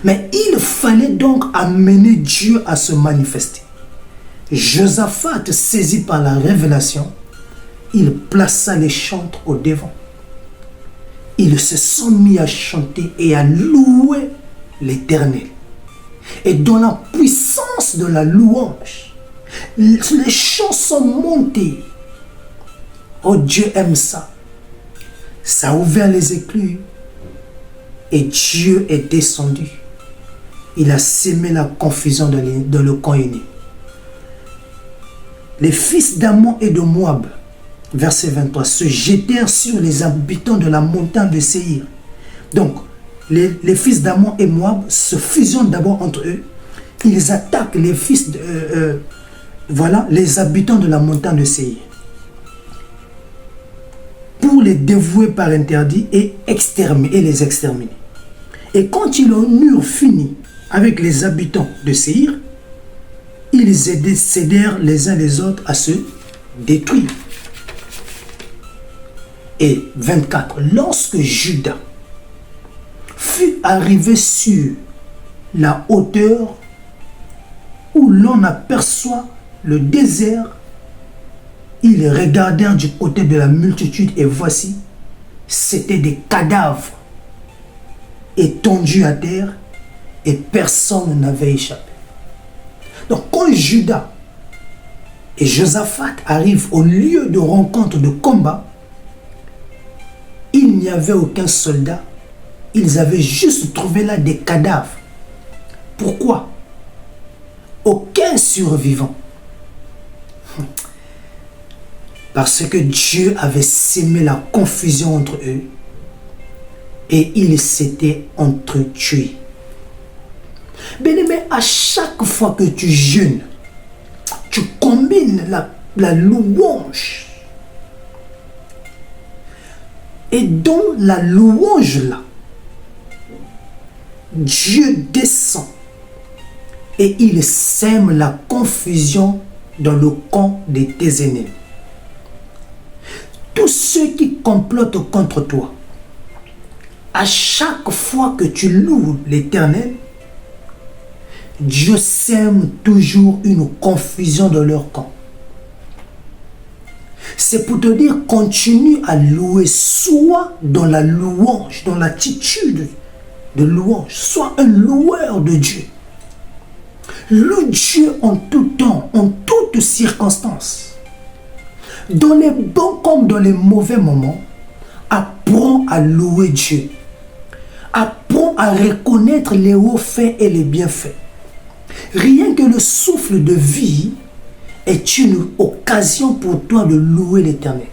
Mais il fallait donc amener Dieu à se manifester. Josaphat, saisi par la révélation, il plaça les chantres au devant. Ils se sont mis à chanter et à louer l'Éternel. Et dans la puissance de la louange, les chants sont montés. Oh, Dieu aime ça. Ça a ouvert les éclus. Et Dieu est descendu. Il a sémé la confusion dans le camp ennemi. Les fils d'Ammon et de Moab, verset 23, se jetèrent sur les habitants de la montagne de Séir. Donc, les fils d'Ammon et Moab se fusionnent d'abord entre eux. Ils attaquent les fils de... voilà, les habitants de la montagne de Séir. Pour les dévouer par interdit et les exterminer. Et quand ils en eurent fini avec les habitants de Séir, ils cédèrent les uns les autres à se détruire. Et 24, lorsque Juda fut arrivé sur la hauteur où l'on aperçoit le désert, ils regardèrent du côté de la multitude et voici, c'était des cadavres étendus à terre et personne n'avait échappé. Donc quand Juda et Josaphat arrivent au lieu de rencontre de combat, il n'y avait aucun soldat. Ils avaient juste trouvé là des cadavres. Pourquoi? Aucun survivant. Parce que Dieu avait sémé la confusion entre eux et ils s'étaient entretués. Bien-aimé, à chaque fois que tu jeûnes, tu combines la louange. Et dans la louange là, Dieu descend et il sème la confusion dans le camp de tes ennemis. Tous ceux qui complotent contre toi, à chaque fois que tu loues l'Éternel, Dieu sème toujours une confusion dans leur camp. C'est pour te dire, continue à louer, sois dans la louange, dans l'attitude de louange. Sois un loueur de Dieu. Loue Dieu en tout temps, en toutes circonstances. Dans les bons comme dans les mauvais moments, apprends à louer Dieu. Apprends à reconnaître les hauts faits et les bienfaits. Rien que le souffle de vie est une occasion pour toi de louer l'Éternel.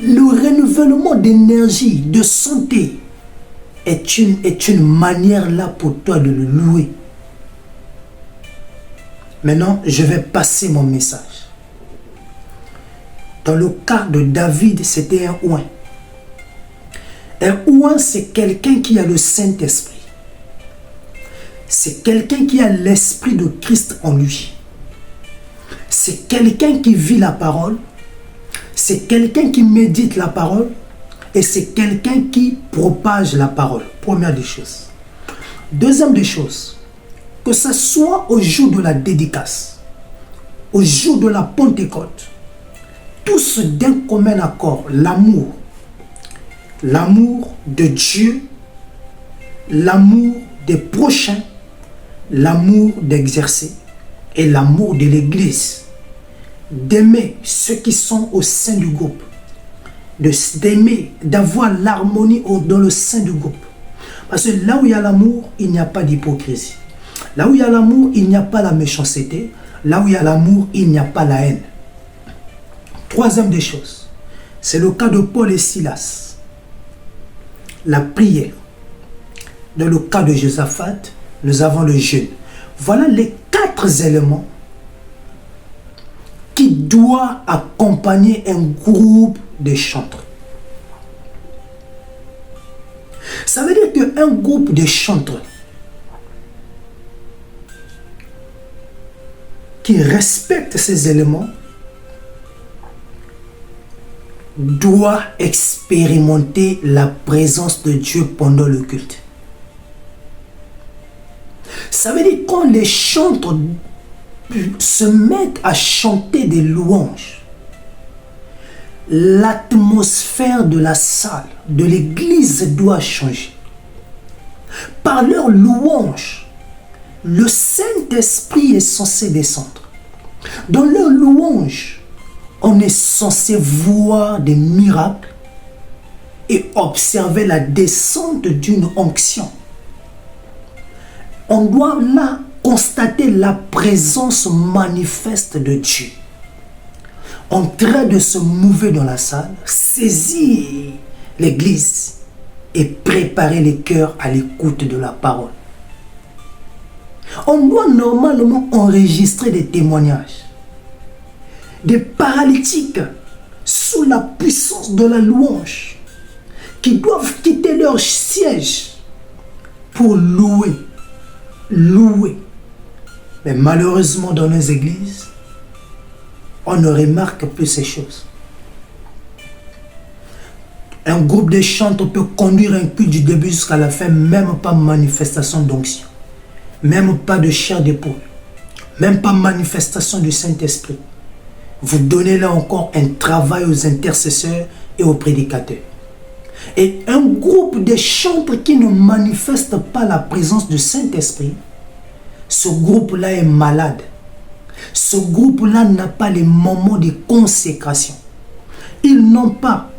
Le renouvellement d'énergie, de santé est une manière là pour toi de le louer. Maintenant, je vais passer mon message. Dans le cas de David, c'était un ouin. Un ouin, c'est quelqu'un qui a le Saint-Esprit. C'est quelqu'un qui a l'Esprit de Christ en lui. C'est quelqu'un qui vit la parole. C'est quelqu'un qui médite la parole. Et c'est quelqu'un qui propage la parole. Première des choses. Deuxième des choses, que ce soit au jour de la dédicace, au jour de la Pentecôte, tous d'un commun accord, l'amour de Dieu, l'amour des prochains, l'amour d'exercer et l'amour de l'Église, d'aimer ceux qui sont au sein du groupe, d'aimer, d'avoir l'harmonie dans le sein du groupe. Parce que là où il y a l'amour, il n'y a pas d'hypocrisie. Là où il y a l'amour, il n'y a pas la méchanceté. Là où il y a l'amour, il n'y a pas la haine. Troisième des choses, c'est le cas de Paul et Silas. La prière. Dans le cas de Josaphat, nous avons le jeûne. Voilà les 4 éléments qui doivent accompagner un groupe de chanteurs. Ça veut dire qu'un groupe de chanteurs qui respecte ces éléments doit expérimenter la présence de Dieu pendant le culte. Ça veut dire quand les chanteurs se mettent à chanter des louanges, l'atmosphère de la salle, de l'église doit changer. Par leur louange, le Saint-Esprit est censé descendre. Dans leur louange, on est censé voir des miracles et observer la descente d'une onction. On doit là constater la présence manifeste de Dieu en train de se mouver dans la salle, saisir l'église et préparer les cœurs à l'écoute de la parole. On doit normalement enregistrer des témoignages, des paralytiques sous la puissance de la louange qui doivent quitter leur siège pour louer. Mais malheureusement dans nos églises, on ne remarque plus ces choses. Un groupe de chanteurs peut conduire un culte du début jusqu'à la fin, même pas manifestation d'onction, même pas de chair d'épaule, même pas manifestation du Saint-Esprit. Vous donnez là encore un travail aux intercesseurs et aux prédicateurs. Et un groupe de chanteurs qui ne manifeste pas la présence du Saint-Esprit, ce groupe-là est malade. Ce groupe-là n'a pas les moments de consécration. Ils n'ont pas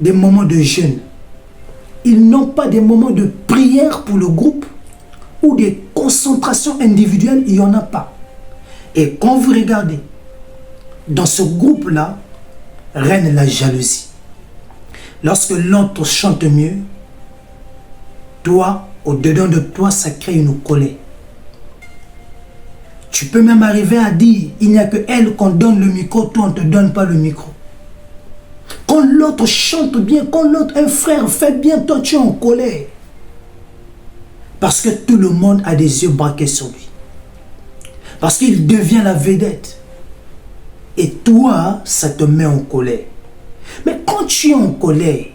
des moments de jeûne. Ils n'ont pas des moments de prière pour le groupe ou des concentrations individuelles, il n'y en a pas. Et quand vous regardez, dans ce groupe-là, règne la jalousie. Lorsque l'autre chante mieux, toi, au-dedans de toi, ça crée une colère. Tu peux même arriver à dire, il n'y a que elle qu'on donne le micro, toi on ne te donne pas le micro. Quand l'autre chante bien, quand l'autre, un frère fait bien, toi tu es en colère. Parce que tout le monde a des yeux braqués sur lui. Parce qu'il devient la vedette. Et toi, ça te met en colère. Mais quand tu es en colère,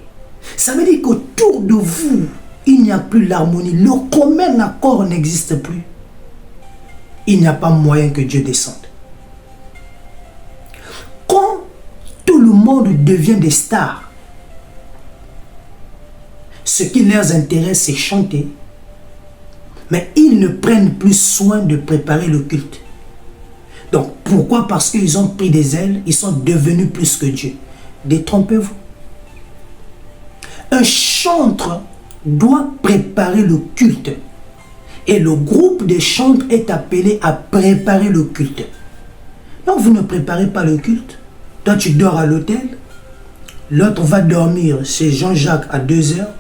ça veut dire qu'autour de vous, il n'y a plus l'harmonie. Le commun accord n'existe plus. Il n'y a pas moyen que Dieu descende. Quand tout le monde devient des stars, Ce qui leur intéresse, c'est chanter. Mais ils ne prennent plus soin de préparer le culte. Donc, pourquoi? Parce qu'ils ont pris des ailes, ils sont devenus plus que Dieu. Détrompez-vous. Un chantre doit préparer le culte. Et le groupe des chantres est appelé à préparer le culte. Donc, vous ne préparez pas le culte. Toi, tu dors à l'hôtel. L'autre va dormir chez Jean-Jacques à 2 heures.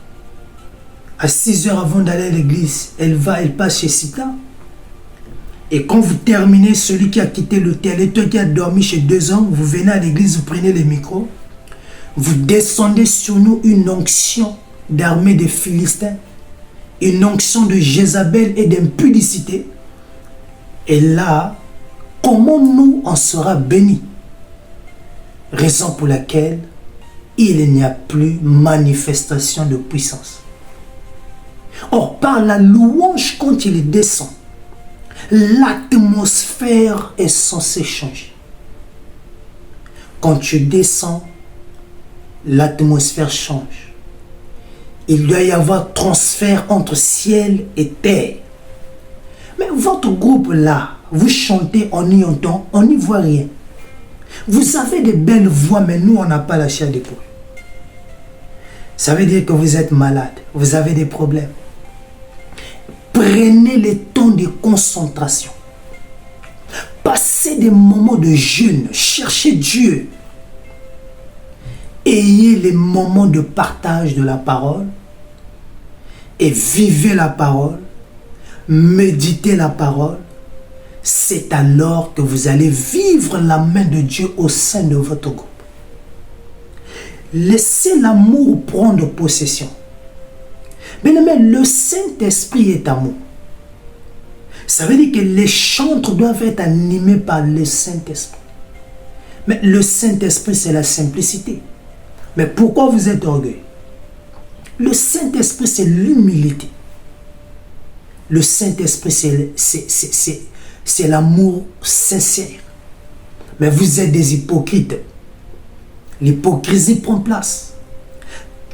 À 6 heures avant d'aller à l'église, elle passe chez Sita. Et quand vous terminez, celui qui a quitté l'hôtel et toi qui a dormi chez 2 ans, vous venez à l'église, vous prenez les micros. Vous descendez sur nous une onction d'armée des Philistins. Une onction de Jézabel et d'impudicité. Et là, comment nous en sera bénis? Raison pour laquelle il n'y a plus manifestation de puissance. Or, par la louange, quand il descend, l'atmosphère est censée changer. Quand tu descends, l'atmosphère change. Il doit y avoir transfert entre ciel et terre. Mais votre groupe là, vous chantez, on y entend, on n'y voit rien. Vous avez des belles voix, mais nous, on n'a pas la chair d'épaule. Ça veut dire que vous êtes malade, vous avez des problèmes. Prenez les temps de concentration. Passez des moments de jeûne, cherchez Dieu. Ayez les moments de partage de la parole et vivez la parole, méditez la parole. C'est alors que vous allez vivre la main de Dieu au sein de votre groupe. Laissez l'amour prendre possession. Bien-aimé, le Saint-Esprit est amour. Ça veut dire que les chantres doivent être animés par le Saint-Esprit. Mais le Saint-Esprit, c'est la simplicité. Mais pourquoi vous êtes orgueilleux? Le Saint-Esprit, c'est l'humilité. Le Saint-Esprit, c'est l'amour sincère. Mais vous êtes des hypocrites. L'hypocrisie prend place.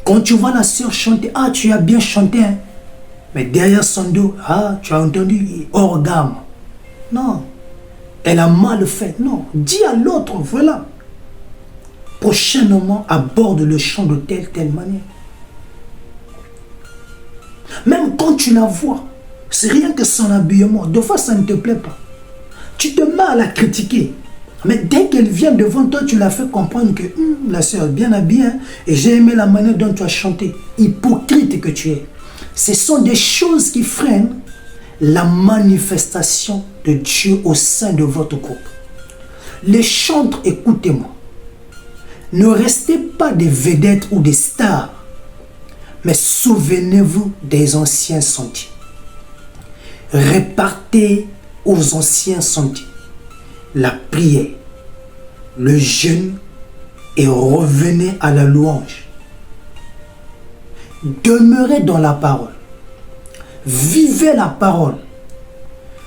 Quand tu vois la sœur chanter, ah, tu as bien chanté, hein? Mais derrière son dos, ah, tu as entendu hors gamme. Non, elle a mal fait. Non, dis à l'autre, voilà. Prochainement, aborde le chant de telle manière. Même quand tu la vois, c'est rien que son habillement. Des fois, ça ne te plaît pas. Tu te mets à la critiquer. Mais dès qu'elle vient devant toi, tu la fais comprendre que la sœur est bien habillée, hein, et j'ai aimé la manière dont tu as chanté. Hypocrite que tu es. Ce sont des choses qui freinent la manifestation de Dieu au sein de votre groupe. Les chantres, écoutez-moi. Ne restez pas des vedettes ou des stars, mais souvenez-vous des anciens sentiers. Répartez aux anciens sentiers la prière, le jeûne et revenez à la louange. Demeurez dans la parole. Vivez la parole.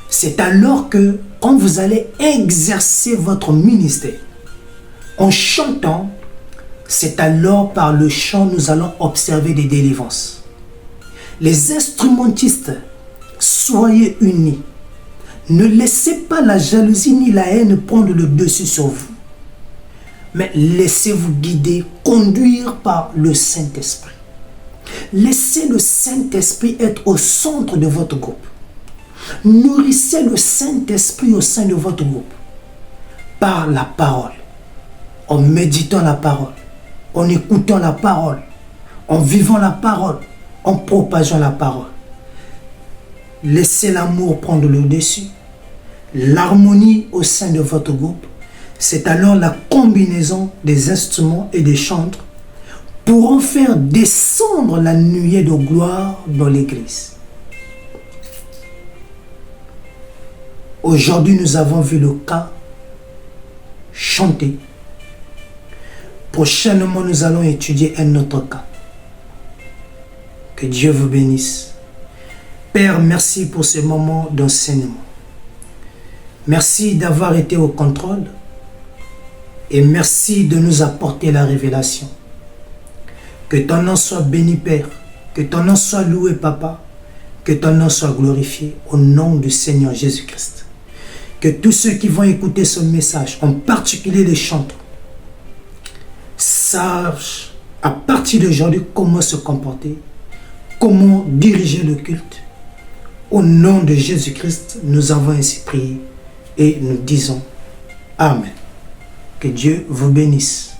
C'est alors que, quand vous allez exercer votre ministère, en chantant, c'est alors par le chant nous allons observer des délivrances. Les instrumentistes, soyez unis. Ne laissez pas la jalousie ni la haine prendre le dessus sur vous. Mais laissez-vous guider, conduire par le Saint-Esprit. Laissez le Saint-Esprit être au centre de votre groupe. Nourrissez le Saint-Esprit au sein de votre groupe. Par la parole. En méditant la parole. En écoutant la parole. En vivant la parole. En propageant la parole. Laissez l'amour prendre le dessus. L'harmonie au sein de votre groupe. C'est alors la combinaison des instruments et des chantres pour en faire descendre la nuée de gloire dans l'église. Aujourd'hui, nous avons vu le cas chanter. Prochainement, nous allons étudier un autre cas. Que Dieu vous bénisse. Père, merci pour ce moment d'enseignement. Merci d'avoir été au contrôle et merci de nous apporter la révélation. Que ton nom soit béni, Père. Que ton nom soit loué, Papa. Que ton nom soit glorifié au nom du Seigneur Jésus-Christ. Que tous ceux qui vont écouter ce message, en particulier les chanteurs, sachent à partir d'aujourd'hui comment se comporter, comment diriger le culte. Au nom de Jésus-Christ, nous avons ainsi prié et nous disons Amen. Que Dieu vous bénisse.